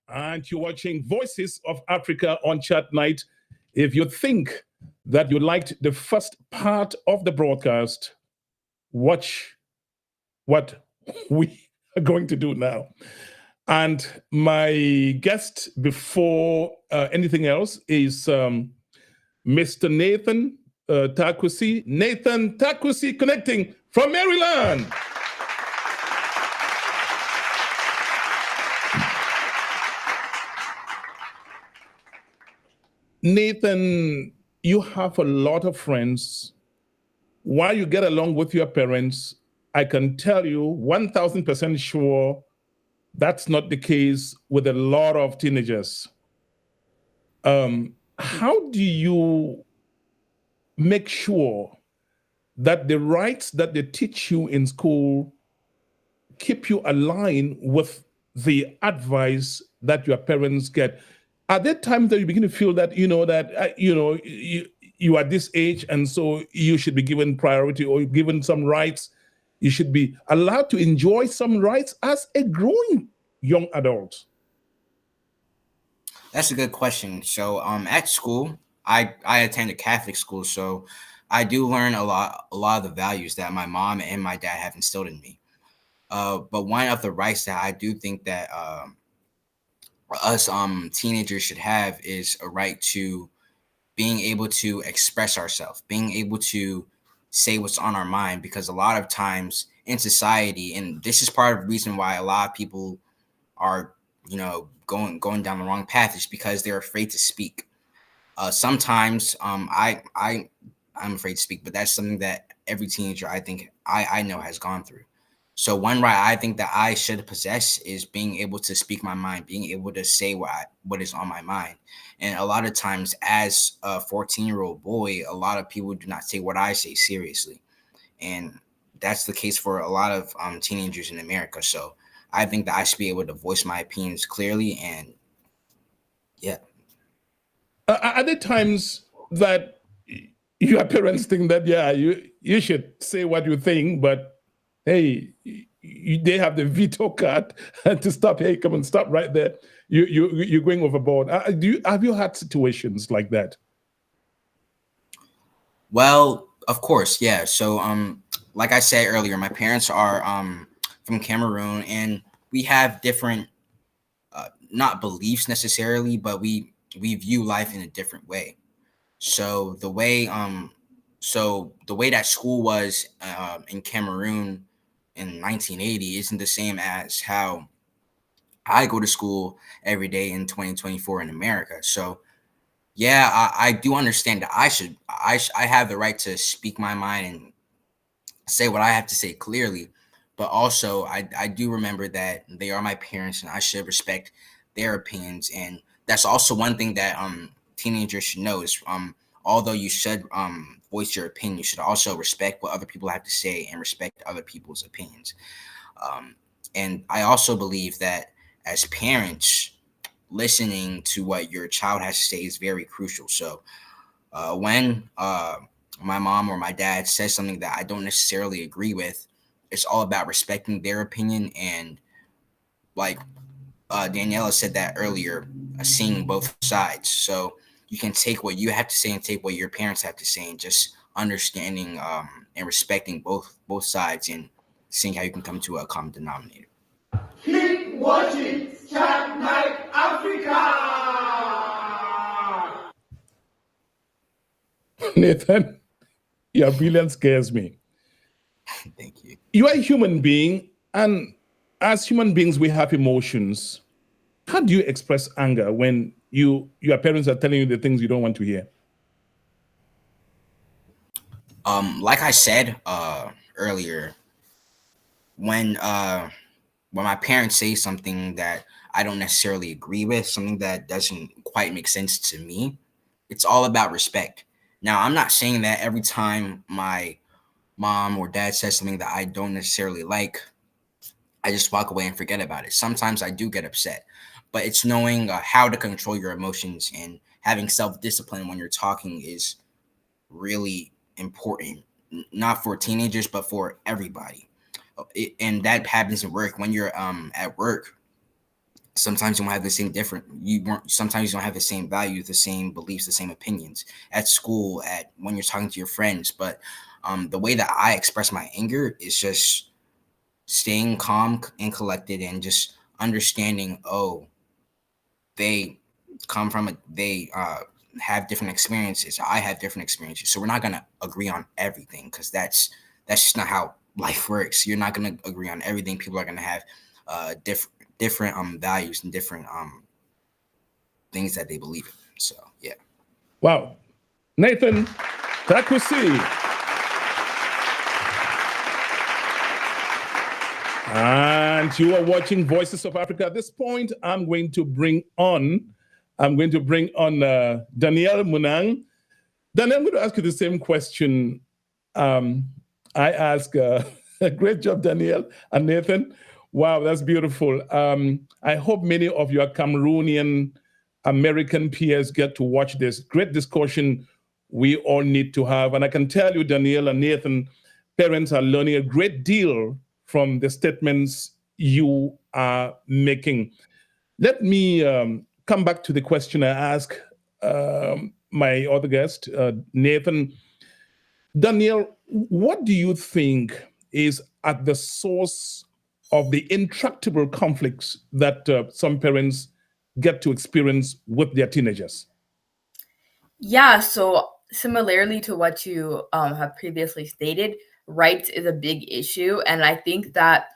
and you're watching Voices of Africa on Chat Night. If you think that you liked the first part of the broadcast, watch what we are going to do now. And my guest before anything else is Mr. Nathan Takusi. Nathan Takusi connecting from Maryland. Nathan, you have a lot of friends. While you get along with your parents, I can tell you 1000% sure that's not the case with a lot of teenagers. How do you make sure that the rights that they teach you in school keep you aligned with the advice that your parents get? Are there times that you begin to feel that, you are this age and so you should be given priority or given some rights? You should be allowed to enjoy some rights as a growing young adult. That's a good question. So at school, I attend a Catholic school, so I do learn a lot of the values that my mom and my dad have instilled in me. But one of the rights that I do think that us teenagers should have is a right to being able to express ourselves, being able to say what's on our mind, because a lot of times in society, and this is part of the reason why a lot of people are, going down the wrong path, is because they're afraid to speak. Sometimes I'm afraid to speak, but that's something that every teenager I think I know has gone through. So one right I think that I should possess is being able to speak my mind, being able to say what is on my mind. And a lot of times as a 14-year-old boy, a lot of people do not take what I say seriously. And that's the case for a lot of teenagers in America. So I think that I should be able to voice my opinions clearly. And yeah. Are there times that your parents think that, you should say what you think, but hey, they have the veto card to stop? Hey, come on, stop right there. You're going overboard. Have you had situations like that? Well, of course, yeah. So like I said earlier, my parents are from Cameroon, and we have different not beliefs necessarily, but we view life in a different way. So the way that school was in Cameroon in 1980 isn't the same as how I go to school every day in 2024 in America. So yeah, I do understand that I have the right to speak my mind and say what I have to say clearly, but also I do remember that they are my parents and I should respect their opinions. And that's also one thing that teenagers should know is although you should voice your opinion, you should also respect what other people have to say and respect other people's opinions. And I also believe that as parents, listening to what your child has to say is very crucial. So when my mom or my dad says something that I don't necessarily agree with, it's all about respecting their opinion. And like Daniela said that earlier, seeing both sides. So you can take what you have to say and take what your parents have to say, and just understanding and respecting both sides, and seeing how you can come to a common denominator. Keep watching Chat Night Africa. Nathan, your brilliance scares me. Thank you. You are a human being, and as human beings, we have emotions. How do you express anger when your parents are telling you the things you don't want to hear? Like I said earlier, when my parents say something that I don't necessarily agree with, something that doesn't quite make sense to me, it's all about respect. Now, I'm not saying that every time my mom or dad says something that I don't necessarily like, I just walk away and forget about it. Sometimes I do get upset, but it's knowing how to control your emotions, and having self-discipline when you're talking is really important, not for teenagers, but for everybody. And that happens at work. When you're at work, sometimes you don't have the same sometimes you don't have the same values, the same beliefs, the same opinions at school, at when you're talking to your friends. But the way that I express my anger is just staying calm and collected and just understanding, oh, they come from they have different experiences. I have different experiences. So we're not gonna agree on everything, because that's just not how life works. You're not gonna agree on everything. People are gonna have different values and different things that they believe in. So yeah. Wow. Nathan Takusi. And you are watching Voices of Africa. At this point, I'm going to bring on Danielle Munang. Danielle, I'm going to ask you the same question I ask. Great job, Danielle and Nathan. Wow, that's beautiful. I hope many of your Cameroonian American peers get to watch this. Great discussion we all need to have. And I can tell you, Danielle and Nathan, parents are learning a great deal from the statements you are making. Let me come back to the question I asked my other guest, Nathan. Danielle, what do you think is at the source of the intractable conflicts that some parents get to experience with their teenagers? Yeah, so similarly to what you have previously stated, rights is a big issue. And I think that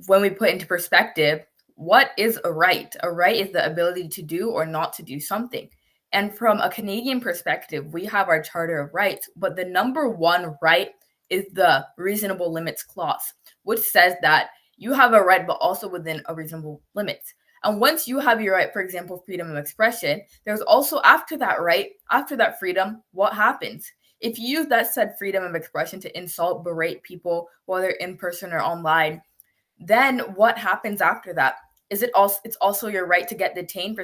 when we put into perspective, what is a right? A right is the ability to do or not to do something. And from a Canadian perspective, we have our Charter of Rights, but the number one right is the reasonable limits clause, which says that you have a right, but also within a reasonable limits. And once you have your right, for example, freedom of expression, there's also after that right, after that freedom, what happens? If you use that said freedom of expression to insult, berate people, whether in person or online, then what happens after that? Is it also it's also your right to get detained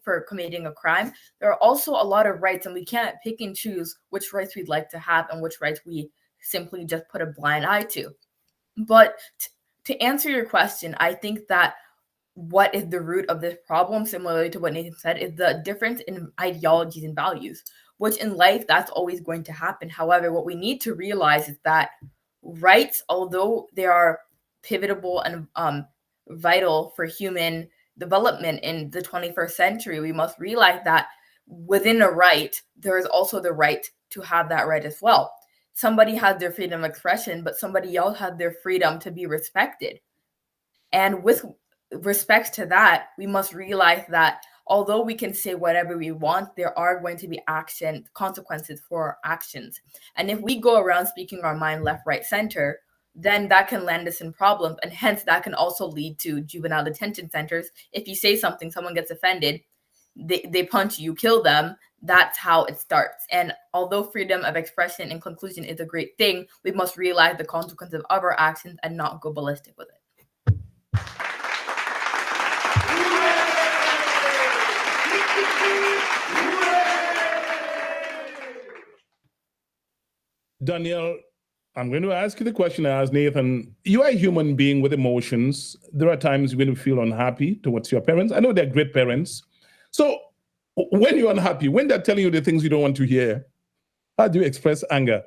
for committing a crime? There are also a lot of rights, and we can't pick and choose which rights we'd like to have and which rights we simply just put a blind eye to. But to answer your question, I think that what is the root of this problem, similarly to what Nathan said, is the difference in ideologies and values, which in life, that's always going to happen. However, what we need to realize is that rights, although they are pivotal and vital for human development in the 21st century, we must realize that within a right, there is also the right to have that right as well. Somebody has their freedom of expression, but somebody else has their freedom to be respected. And with respect to that, we must realize that although we can say whatever we want, there are going to be consequences for our actions. And if we go around speaking our mind left, right, center, then that can land us in problems. And hence that can also lead to juvenile detention centers. If you say something, someone gets offended, they punch you, kill them. That's how it starts. And although freedom of expression in conclusion is a great thing, we must realize the consequences of our actions and not go ballistic with it. Danielle, I'm going to ask you the question I asked Nathan. You are a human being with emotions. There are times you're going to feel unhappy towards your parents. I know they're great parents. So when you're unhappy, when they're telling you the things you don't want to hear, how do you express anger?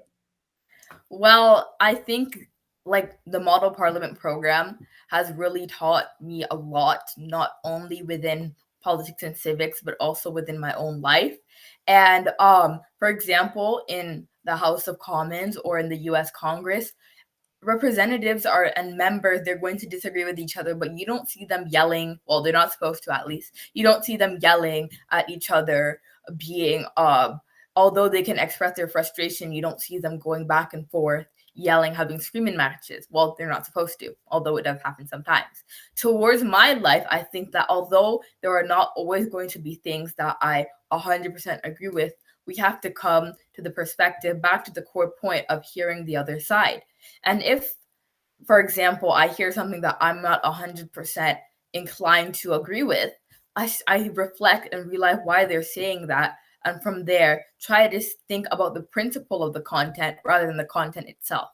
Well, I think like the Model Parliament program has really taught me a lot, not only within politics and civics, but also within my own life. And for example, in the House of Commons or in the US Congress, representatives are and members, they're going to disagree with each other, but you don't see them yelling. Well, they're not supposed to, at least. You don't see them yelling at each other, being although they can express their frustration, you don't see them going back and forth, yelling, having screaming matches. Well, they're not supposed to, although it does happen sometimes. Towards my life, I think that although there are not always going to be things that I 100% agree with, we have to come to the perspective, back to the core point of hearing the other side. And if, for example, I hear something that I'm not 100% inclined to agree with, I reflect and realize why they're saying that. And from there, try to think about the principle of the content rather than the content itself.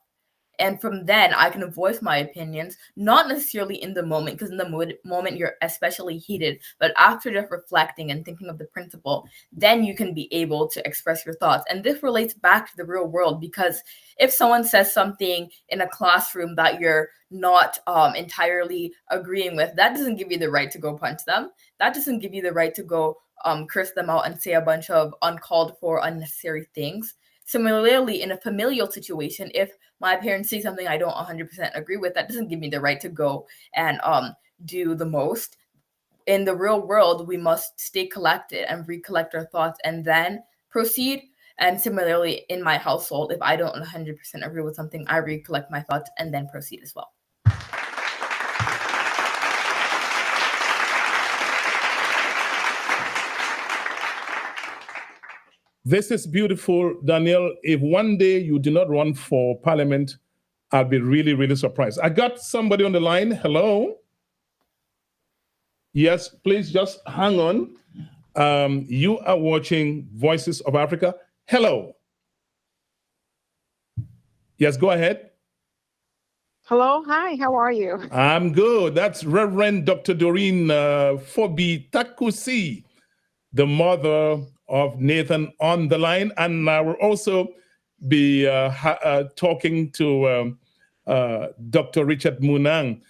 And from then, I can voice my opinions, not necessarily in the moment, because in the moment you're especially heated, but after just reflecting and thinking of the principle, then you can be able to express your thoughts. And this relates back to the real world, because if someone says something in a classroom that you're not entirely agreeing with, that doesn't give you the right to go punch them. That doesn't give you the right to go curse them out and say a bunch of uncalled for, unnecessary things. Similarly, in a familial situation, if my parents say something I don't 100% agree with, that doesn't give me the right to go and do the most. In the real world, we must stay collected and recollect our thoughts and then proceed. And similarly, in my household, if I don't 100% agree with something, I recollect my thoughts and then proceed as well. This is beautiful, Daniel. If one day you do not run for parliament, I'll be really, really surprised. I got somebody on the line. Hello. Yes, please just hang on. You are watching Voices of Africa. Hello. Yes, go ahead. Hello, hi, how are you? I'm good. That's Reverend Dr. Doreen Fobi Takusi, the mother of Nathan, on the line. And I will also be talking to Dr. Richard Munang.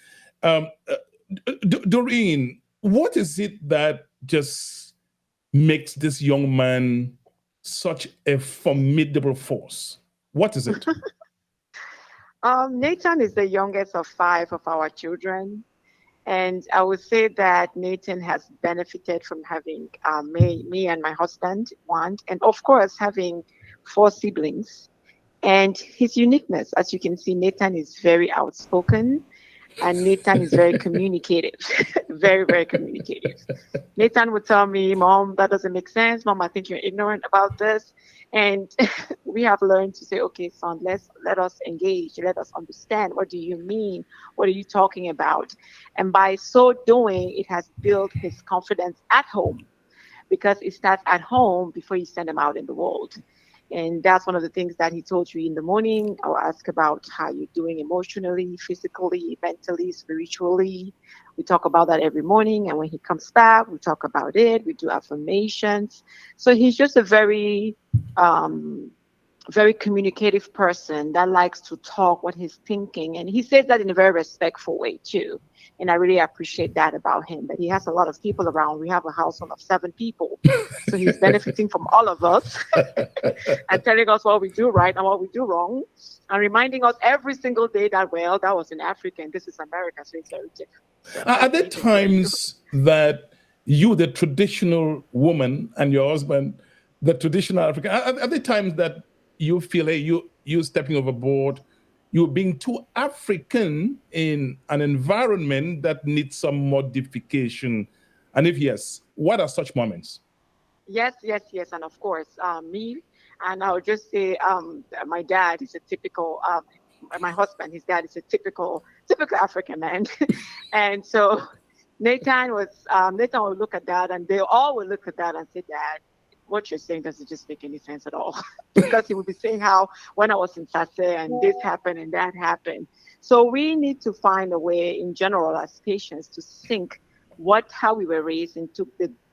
Doreen, what is it that just makes this young man such a formidable force? What is it? Nathan is the youngest of 5 of our children. And I would say that Nathan has benefited from having me and my husband, one, and of course, having 4 siblings. And his uniqueness, as you can see, Nathan is very outspoken and Nathan is very communicative, very, very communicative. Nathan would tell me, Mom, that doesn't make sense. Mom, I think you're ignorant about this. And we have learned to say, okay, son, let us engage. Let us understand. What do you mean? What are you talking about? And by so doing, it has built his confidence at home, because it starts at home before you send him out in the world. And that's one of the things that he told you in the morning. I'll ask about how you're doing emotionally, physically, mentally, spiritually. We talk about that every morning. And when he comes back, we talk about it. We do affirmations. So he's just a very, very communicative person that likes to talk what he's thinking. And he says that in a very respectful way, too. And I really appreciate that about him, that he has a lot of people around. We have a household of 7 people. So he's benefiting from all of us and telling us what we do right and what we do wrong, and reminding us every single day that, well, that was in Africa and this is America, so it's very different. So are there times that you, the traditional woman, and your husband, the traditional African, are there times that you feel, hey, you stepping overboard, you're being too African in an environment that needs some modification? And if yes, what are such moments? Yes. And of course, me, and I would just say my dad is a typical, my husband, his dad is a typical African man. And so Nathan would look at that, and they all would look at that and say, Dad, what you're saying doesn't just make any sense at all. Because he would be saying how when I was in Sase and this happened and that happened. So we need to find a way in general as patients to think how we were raised and to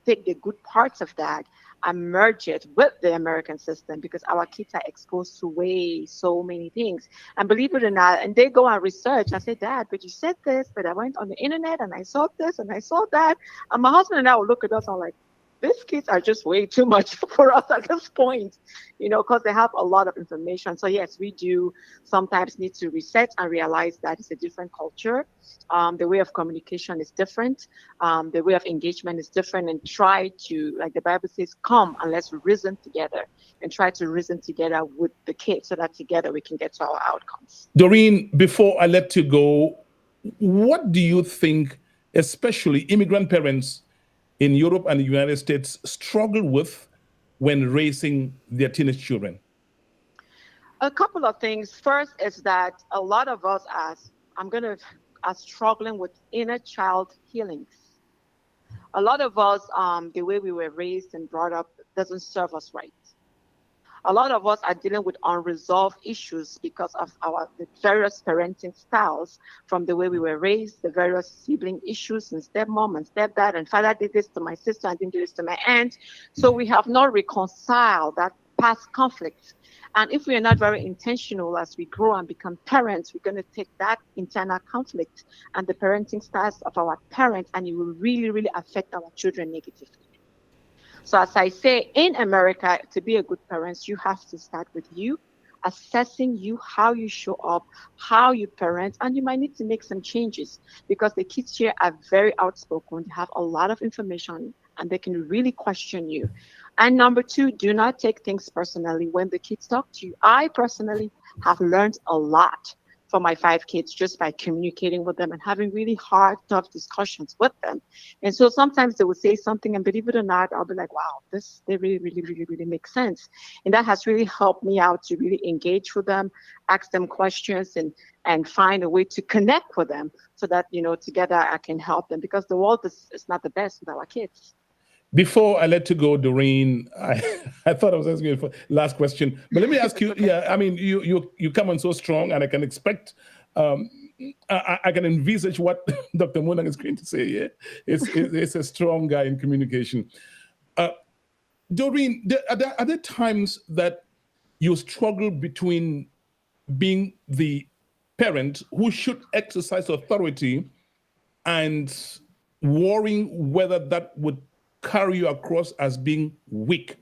take the good parts of that and merge it with the American system, because our kids are exposed to so many things. And believe it or not, and they go and research. I say, Dad, but you said this, but I went on the internet and I saw this and I saw that. And my husband and I will look at us and like, these kids are just way too much for us at this point, because they have a lot of information. So yes, we do sometimes need to reset and realize that it's a different culture. The way of communication is different. The way of engagement is different, and try to, like the Bible says, come and let's reason together, and try to reason together with the kids so that together we can get to our outcomes. Doreen, before I let you go, what do you think, especially immigrant parents in Europe and the United States, struggle with when raising their teenage children? A couple of things. First is that a lot of us are struggling with inner child healings. A lot of us, the way we were raised and brought up doesn't serve us right. A lot of us are dealing with unresolved issues because of the various parenting styles, from the way we were raised, the various sibling issues, and stepmom and stepdad, and father did this to my sister, I didn't do this to my aunt. So we have not reconciled that past conflict. And if we are not very intentional as we grow and become parents, we're going to take that internal conflict and the parenting styles of our parents, and it will really, really affect our children negatively. So as I say, in America, to be a good parent, you have to start with you, assessing you, how you show up, how you parent, and you might need to make some changes because the kids here are very outspoken. They have a lot of information and they can really question you. And number two, do not take things personally when the kids talk to you. I personally have learned a lot from my 5 kids just by communicating with them and having really hard, tough discussions with them. And so sometimes they would say something, and believe it or not, I'll be like, wow, they really, really, really, really make sense. And that has really helped me out to really engage with them, ask them questions, and find a way to connect with them so that, together I can help them, because the world is not the best with our kids. Before I let you go, Doreen, I thought I was asking you for last question, but let me ask you. Yeah, I mean, you come on so strong, and I can expect, I can envisage what Dr. Munang is going to say. Yeah, it's a strong guy in communication. Doreen, are there times that you struggle between being the parent who should exercise authority and worrying whether that would carry you across as being weak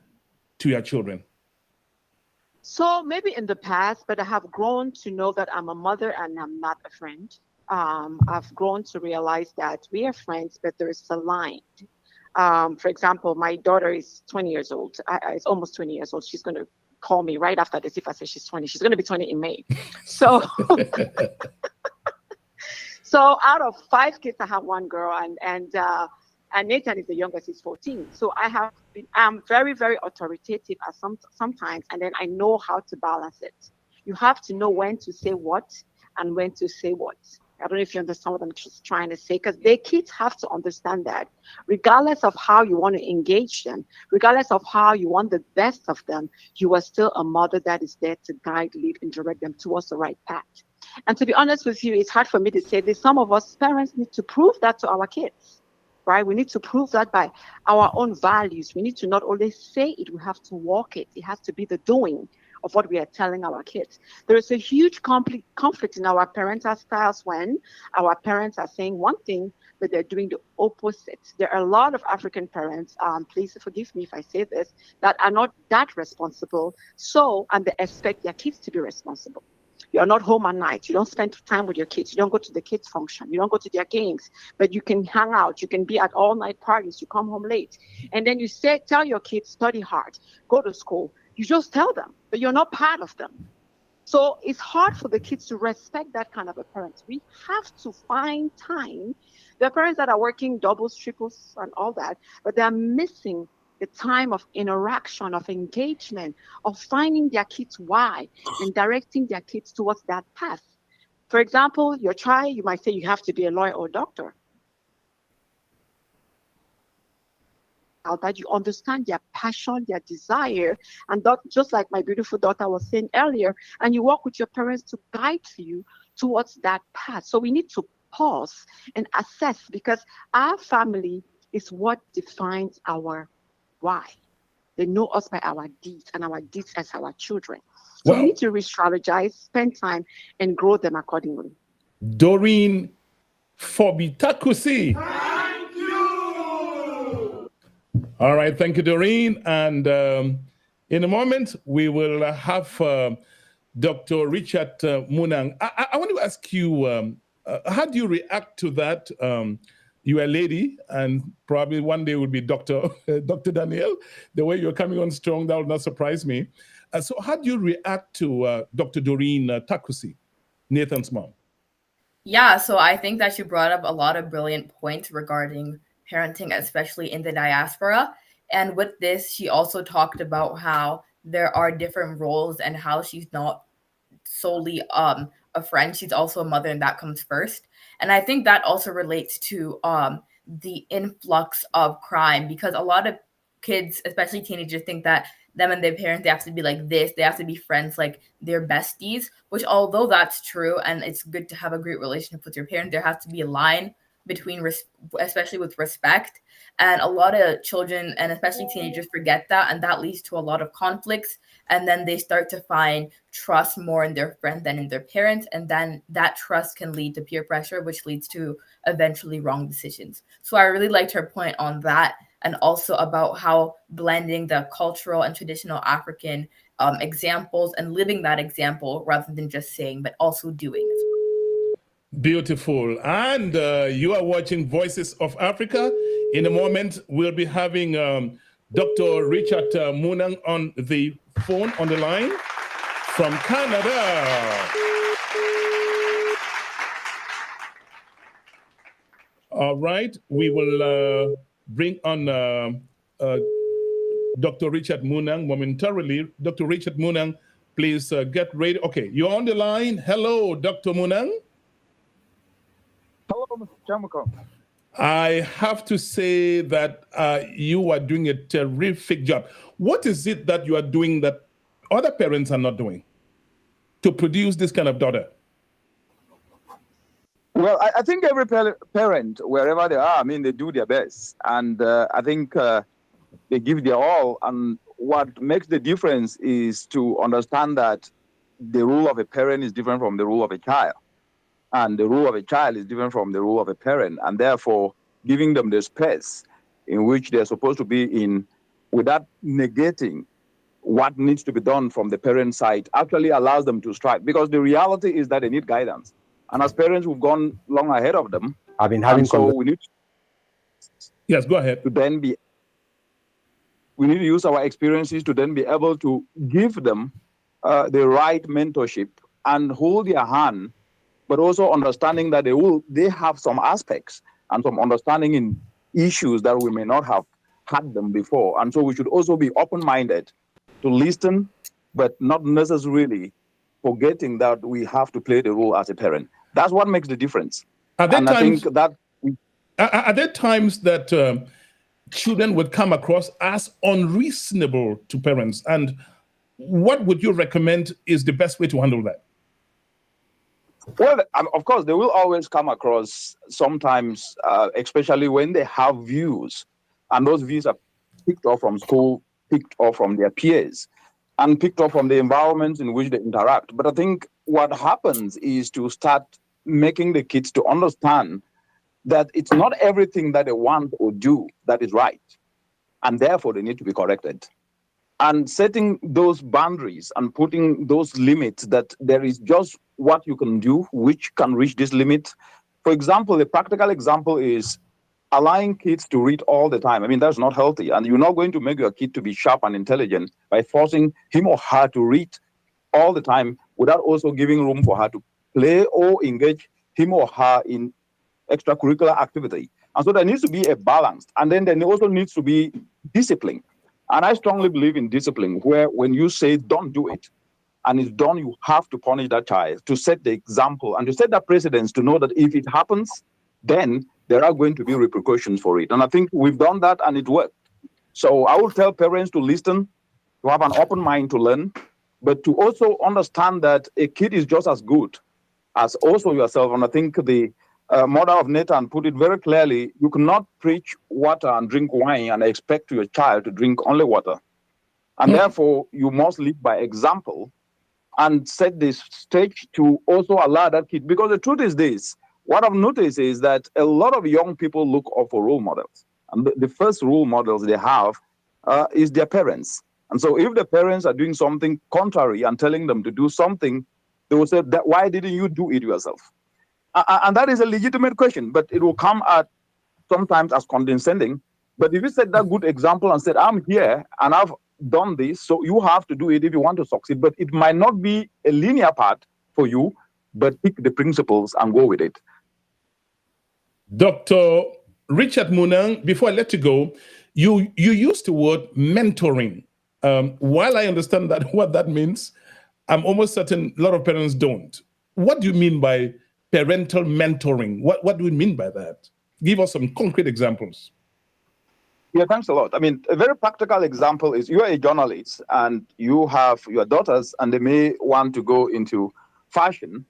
to your children? So maybe in the past, but I have grown to know that I'm a mother and I'm not a friend. I've grown to realize that we are friends, but there is a line. For example, my daughter is 20 years old. It's almost 20 years old. She's going to call me right after this if I say she's 20. She's going to be 20 in May. So, so out of 5 kids, I have 1 girl, and Nathan is the youngest, he's 14. So I'm very, very authoritative at sometimes, and then I know how to balance it. You have to know when to say what and when to say what. I don't know if you understand what I'm just trying to say, because their kids have to understand that regardless of how you want to engage them, regardless of how you want the best of them, you are still a mother that is there to guide, lead, and direct them towards the right path. And to be honest with you, it's hard for me to say this. Some of us parents need to prove that to our kids. Right? We need to prove that by our own values. We need to not only say it, we have to walk it. It has to be the doing of what we are telling our kids. There is a huge conflict in our parental styles when our parents are saying one thing, but they're doing the opposite. There are a lot of African parents, please forgive me if I say this, that are not that responsible. And they expect their kids to be responsible. You're not home at night. You don't spend time with your kids. You don't go to the kids' function. You don't go to their games. But you can hang out. You can be at all-night parties. You come home late. And then you tell your kids, study hard, go to school. You just tell them, but you're not part of them. So it's hard for the kids to respect that kind of a parent. We have to find time. There are parents that are working doubles, triples, and all that, but they're missing the time of interaction, of engagement, of finding their kids why and directing their kids towards that path. For example, your child, you might say you have to be a lawyer or a doctor. That you understand their passion, their desire, and that, just like my beautiful daughter was saying earlier, and you work with your parents to guide you towards that path. So we need to pause and assess, because our family is what defines our why. They know us by our deeds, and our deeds as our children. So we need to re-strategize, spend time, and grow them accordingly. Doreen Fobitakusi. Thank you. All right, thank you, Doreen. And in a moment, we will have Dr. Richard Munang. I want to ask you, how do you react to that? You're a lady, and probably one day will be Dr. Danielle. The way you're coming on strong, that will not surprise me. So how do you react to Dr. Doreen Takusi, Nathan's mom? Yeah, so I think that you brought up a lot of brilliant points regarding parenting, especially in the diaspora. And with this, she also talked about how there are different roles and how she's not solely a friend. She's also a mother, and that comes first. And I think that also relates to the influx of crime, because a lot of kids, especially teenagers, think that them and their parents, they have to be like this, they have to be friends, like they're besties, which although that's true and it's good to have a great relationship with your parent, there has to be a line between especially with respect. And a lot of children and especially teenagers forget that, and that leads to a lot of conflicts, and then they start to find trust more in their friend than in their parents, and then that trust can lead to peer pressure, which leads to eventually wrong decisions. So I really liked her point on that, and also about how blending the cultural and traditional African examples and living that example rather than just saying but also doing as well. Beautiful. And you are watching Voices of Africa. In a moment, we'll be having Dr. Richard Munang on the phone, on the line from Canada. All right. We will bring on Dr. Richard Munang momentarily. Dr. Richard Munang, please get ready. Okay, you're on the line. Hello, Dr. Munang. Hello, Mr. Chamukong. I have to say that you are doing a terrific job. What is it that you are doing that other parents are not doing to produce this kind of daughter? Well, I think every parent, wherever they are, I mean, they do their best. And I think they give their all. And what makes the difference is to understand that the role of a parent is different from the role of a child. And the role of a child is different from the role of a parent. And therefore, giving them the space in which they're supposed to be in without negating what needs to be done from the parent side actually allows them to strike. Because the reality is that they need guidance. And as parents, we've gone long ahead of them. I've been having so we need yes, go ahead. To then we need to use our experiences to then be able to give them the right mentorship and hold their hand, but also understanding that they have some aspects and some understanding in issues that we may not have had them before. And so we should also be open-minded to listen, but not necessarily forgetting that we have to play the role as a parent. That's what makes the difference. Are there times that children would come across as unreasonable to parents? And what would you recommend is the best way to handle that? Well, of course, they will always come across sometimes, especially when they have views, and those views are picked up from school, picked up from their peers, and picked up from the environments in which they interact. But I think what happens is to start making the kids to understand that it's not everything that they want or do that is right, and therefore they need to be corrected. And setting those boundaries and putting those limits that there is just what you can do, which can reach this limit. For example, the practical example is allowing kids to read all the time. I mean, that's not healthy. And you're not going to make your kid to be sharp and intelligent by forcing him or her to read all the time without also giving room for her to play or engage him or her in extracurricular activity. And so there needs to be a balance. And then there also needs to be discipline. And I strongly believe in discipline, where when you say don't do it, and it's done, you have to punish that child, to set the example and to set that precedence, to know that if it happens, then there are going to be repercussions for it. And I think we've done that and it worked. So I will tell parents to listen, to have an open mind to learn, but to also understand that a kid is just as good as also yourself. And I think the mother of Nathan put it very clearly: you cannot preach water and drink wine and expect your child to drink only water. And therefore, you must lead by example and set this stage to also allow that kid. Because the truth is this: what I've noticed is that a lot of young people look up for role models. And the first role models they have is their parents. And so if the parents are doing something contrary and telling them to do something, they will say, that, why didn't you do it yourself? And that is a legitimate question, but it will come at sometimes as condescending. But if you set that good example and said, I'm here and I've done this, so you have to do it if you want to succeed. But it might not be a linear path for you, but pick the principles and go with it. Dr. Richard Munang, before I let you go, you used the word mentoring. While I understand that what that means, I'm almost certain a lot of parents don't. What do you mean by parental mentoring? What do you mean by that? Give us some concrete examples. Yeah, thanks a lot. I mean, a very practical example is you are a journalist and you have your daughters and they may want to go into fashion,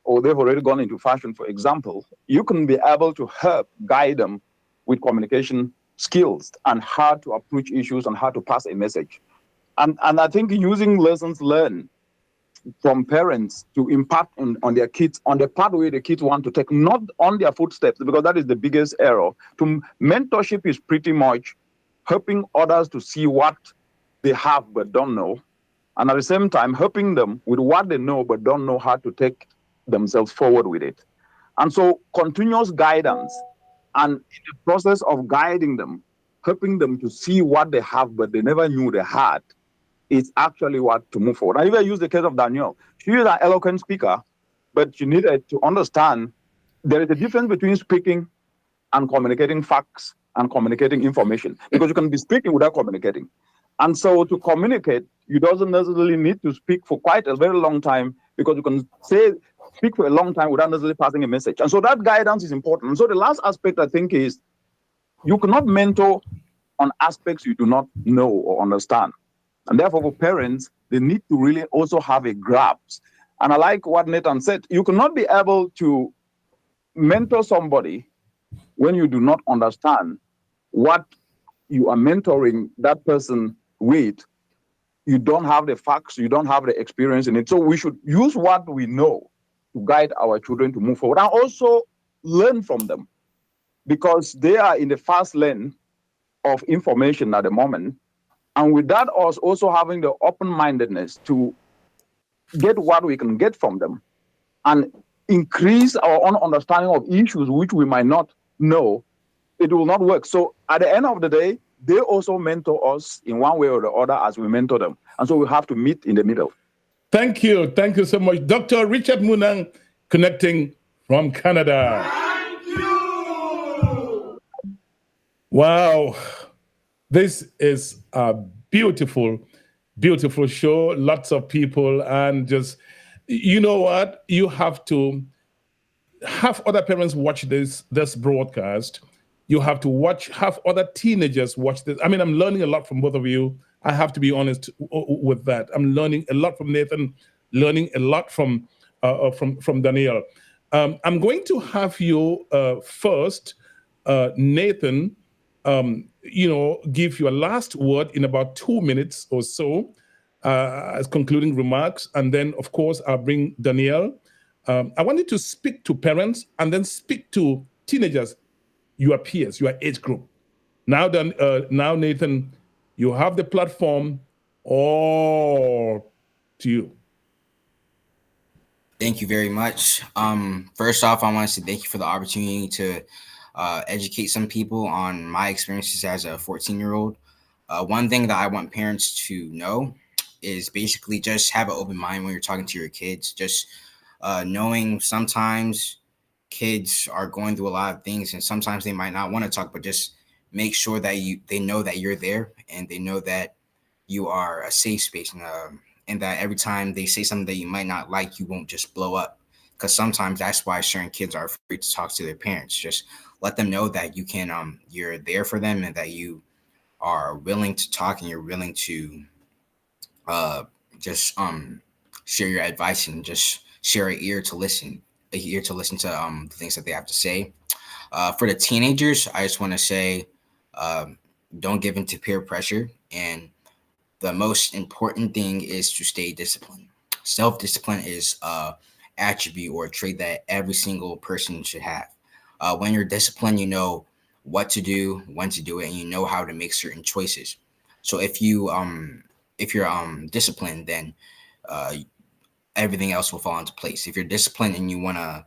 or they've already gone into fashion, for example. You can be able to help guide them with communication skills and how to approach issues and how to pass a message. And I think using lessons learned from parents to impact on their kids, on the pathway the kids want to take, not on their footsteps, because that is the biggest error. Mentorship is pretty much helping others to see what they have but don't know, and at the same time helping them with what they know but don't know how to take themselves forward with it. And so continuous guidance, and in the process of guiding them, helping them to see what they have but they never knew they had, is actually what to move forward. I even use the case of Danielle. She is an eloquent speaker, but she needed to understand there is a difference between speaking and communicating facts and communicating information, because you can be speaking without communicating. And so to communicate, you doesn't necessarily need to speak for quite a very long time, because you can speak for a long time without necessarily passing a message. And so that guidance is important. And so the last aspect, I think, is you cannot mentor on aspects you do not know or understand. And therefore, for parents, they need to really also have a grasp. And I like what Nathan said. You cannot be able to mentor somebody when you do not understand what you are mentoring that person with. You don't have the facts, you don't have the experience in it. So we should use what we know to guide our children to move forward and also learn from them, because they are in the fast lane of information at the moment. And with that, us also having the open-mindedness to get what we can get from them and increase our own understanding of issues which we might not know, it will not work. So at the end of the day, they also mentor us in one way or the other as we mentor them. And so we have to meet in the middle. Thank you. Thank you so much. Dr. Richard Munang, connecting from Canada. Thank you. Wow. This is a beautiful, beautiful show. Lots of people, and just, you know what? You have to have other parents watch this broadcast. You have to have other teenagers watch this. I mean, I'm learning a lot from both of you. I have to be honest with that. I'm learning a lot from Nathan, learning a lot from Danielle. I'm going to have you first, Nathan, give your last word in about 2 minutes or so as concluding remarks. And then, of course, I'll bring Danielle. I want you to speak to parents and then speak to teenagers, your peers, your age group. Now, Nathan, you have the platform. All to you. Thank you very much. First off, I want to say thank you for the opportunity to educate some people on my experiences as a 14-year-old. One thing that I want parents to know is basically just have an open mind when you're talking to your kids. Just knowing sometimes kids are going through a lot of things and sometimes they might not want to talk, but just make sure that they know that you're there and they know that you are a safe space, and that every time they say something that you might not like, you won't just blow up. Because sometimes that's why certain kids are afraid to talk to their parents. Just let them know that you can, you're there for them, and that you are willing to talk and you're willing to just share your advice and just share an ear to listen to the things that they have to say. For the teenagers, I just want to say, don't give in to peer pressure. And the most important thing is to stay disciplined. Self-discipline is attribute or a trait that every single person should have. When you're disciplined, you know what to do, when to do it, and you know how to make certain choices. So if you're disciplined, then everything else will fall into place. If you're disciplined and you wanna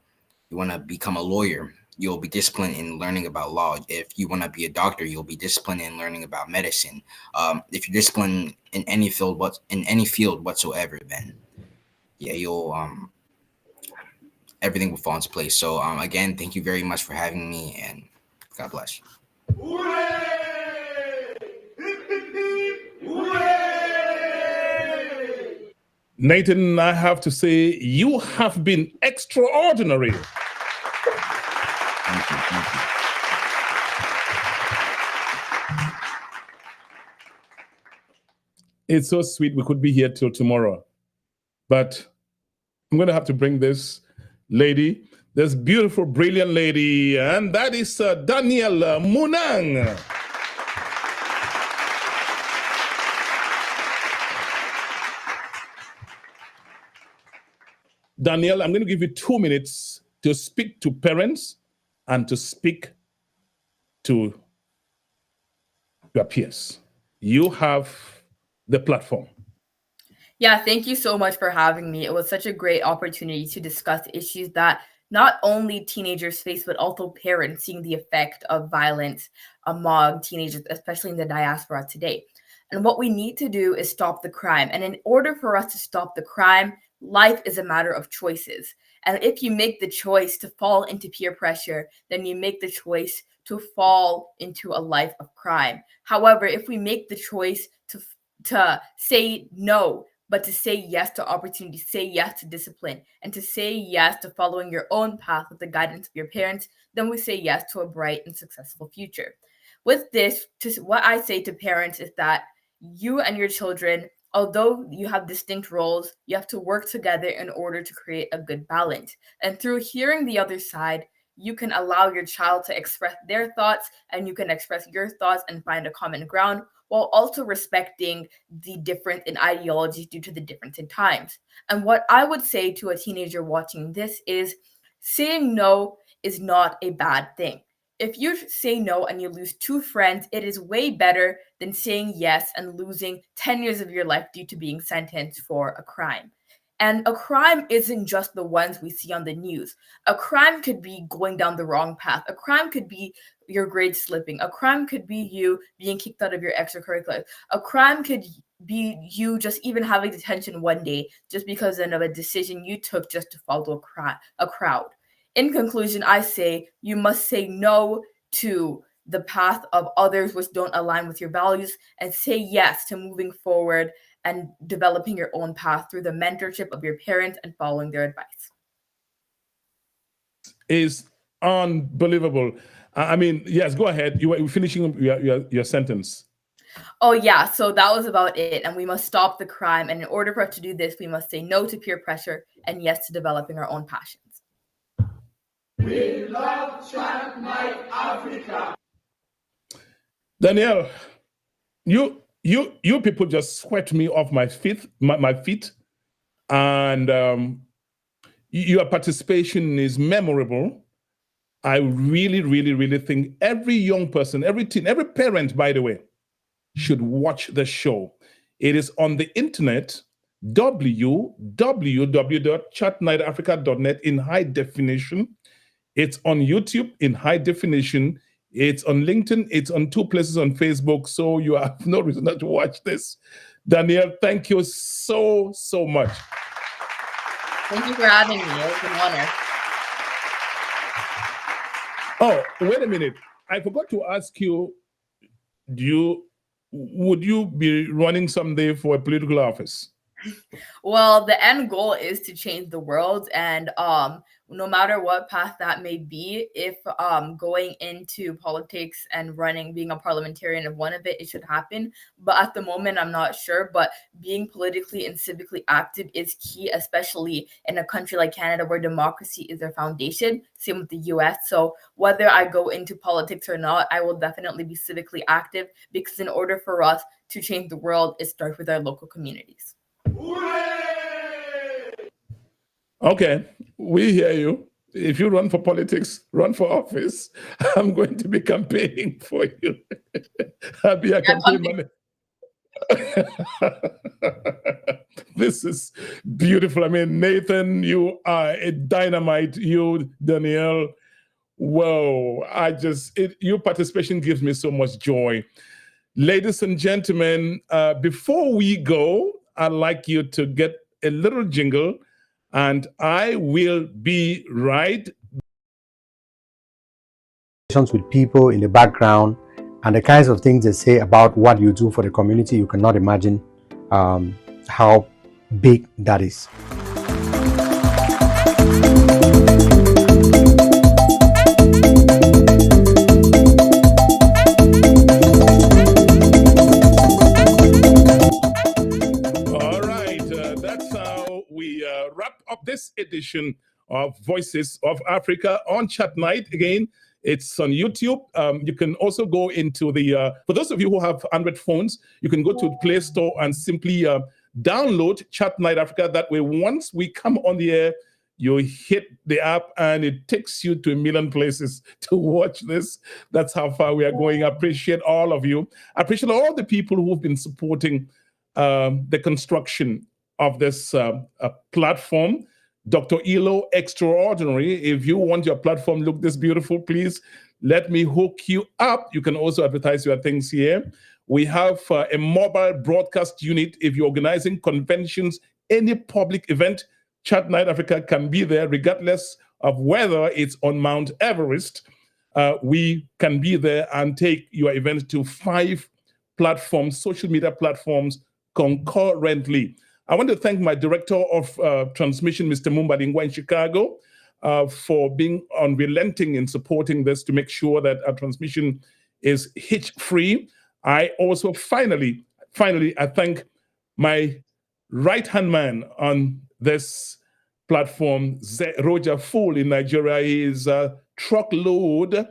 become a lawyer, you'll be disciplined in learning about law. If you want to be a doctor, you'll be disciplined in learning about medicine. If you're disciplined in any field whatsoever, then yeah, you'll everything will fall into place. So again, thank you very much for having me, and God bless. Hooray! Hip, hip, hip! Hooray! Nathan, I have to say, you have been extraordinary. Thank you. It's so sweet. We could be here till tomorrow. But I'm going to have to bring this lady, this beautiful, brilliant lady, and that is Danielle Munang. Danielle, I'm going to give you 2 minutes to speak to parents and to speak to your peers. You have the platform. Yeah, thank you so much for having me. It was such a great opportunity to discuss issues that not only teenagers face, but also parents seeing the effect of violence among teenagers, especially in the diaspora today. And what we need to do is stop the crime. And in order for us to stop the crime, life is a matter of choices. And if you make the choice to fall into peer pressure, then you make the choice to fall into a life of crime. However, if we make the choice to say no, but to say yes to opportunity, say yes to discipline, and to say yes to following your own path with the guidance of your parents, then we say yes to a bright and successful future. With this, what I say to parents is that you and your children, although you have distinct roles, you have to work together in order to create a good balance. And through hearing the other side, you can allow your child to express their thoughts, and you can express your thoughts and find a common ground, while also respecting the difference in ideologies due to the difference in times. And what I would say to a teenager watching this is saying no is not a bad thing. If you say no and you lose 2 friends, it is way better than saying yes and losing 10 years of your life due to being sentenced for a crime. And a crime isn't just the ones we see on the news. A crime could be going down the wrong path. A crime could be your grades slipping. A crime could be you being kicked out of your extracurriculars. A crime could be you just even having detention one day just because of a decision you took just to follow a crowd. In conclusion, I say you must say no to the path of others which don't align with your values, and say yes to moving forward and developing your own path through the mentorship of your parents and following their advice. Is unbelievable. I mean, yes, go ahead. You were finishing your sentence. Oh, yeah. So that was about it. And we must stop the crime. And in order for us to do this, we must say no to peer pressure and yes to developing our own passions. We love Child Night Africa. Danielle, you people just swept me off my feet, and your participation is memorable. I really, really, really think every young person, every teen, every parent, by the way, should watch the show. It is on the internet, www.chatnightafrica.net in high definition. It's on YouTube in high definition. It's on LinkedIn. It's on 2 places on Facebook. So you have no reason not to watch this. Danielle, thank you so, so much. Thank you for having me. It was an honor. Oh, wait a minute. I forgot to ask you, would you be running someday for a political office? Well, the end goal is to change the world, and no matter what path that may be, if going into politics and being a parliamentarian of one of it should happen. But at the moment, I'm not sure. But being politically and civically active is key, especially in a country like Canada where democracy is their foundation. Same with the US. So whether I go into politics or not, I will definitely be civically active, because in order for us to change the world, it starts with our local communities. Okay, we hear you. If you run for politics, run for office, I'm going to be campaigning for you. I'll be a campaign manager. This is beautiful. I mean, Nathan, you are a dynamite. You, Danielle, whoa. Your participation gives me so much joy. Ladies and gentlemen, before we go, I'd like you to get a little jingle, and I will be right with people in the background and the kinds of things they say about what you do for the community. You cannot imagine how big that is. edition of Voices of Africa on Chat Night. Again, it's on YouTube. You can also go into the, for those of you who have Android phones, you can go to the Play Store and simply download Chat Night Africa. That way, once we come on the air, you hit the app and it takes you to a million places to watch this. That's how far we are going. I appreciate all of you. I appreciate all the people who've been supporting the construction of this platform. Dr. Elo Extraordinary, if you want your platform look this beautiful, please let me hook you up. You can also advertise your things here. We have a mobile broadcast unit. If you're organizing conventions, any public event, Chat Night Africa can be there regardless of whether it's on Mount Everest. We can be there and take your event to 5 platforms, social media platforms, concurrently. I want to thank my director of transmission, Mr. Mumbalingwa in Chicago, for being unrelenting in supporting this to make sure that our transmission is hitch-free. I also finally, I thank my right-hand man on this platform, Roger Fool in Nigeria. He is a truckload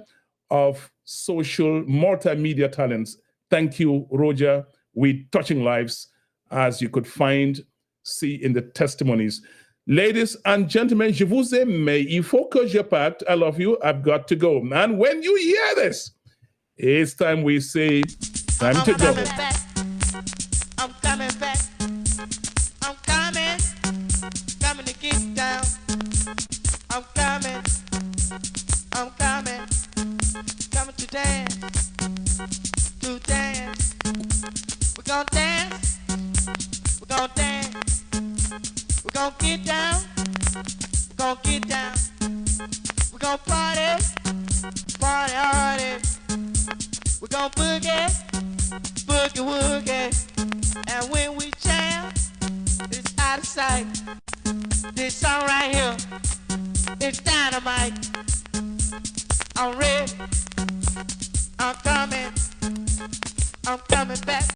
of social multimedia talents. Thank you, Roger. We're touching lives, as you could see in the testimonies. Ladies and gentlemen, je vous aime, mais il faut que je parte. I love you. I've got to go. And when you hear this, it's time we say, time to go. I'm coming back. I'm coming to get down. I'm coming to dance, We're gonna dance, we're gonna get down, we're gonna party hardy, we're gonna boogie woogie, and when we jam, it's out of sight. This song right here, it's dynamite. I'm ready, I'm coming back.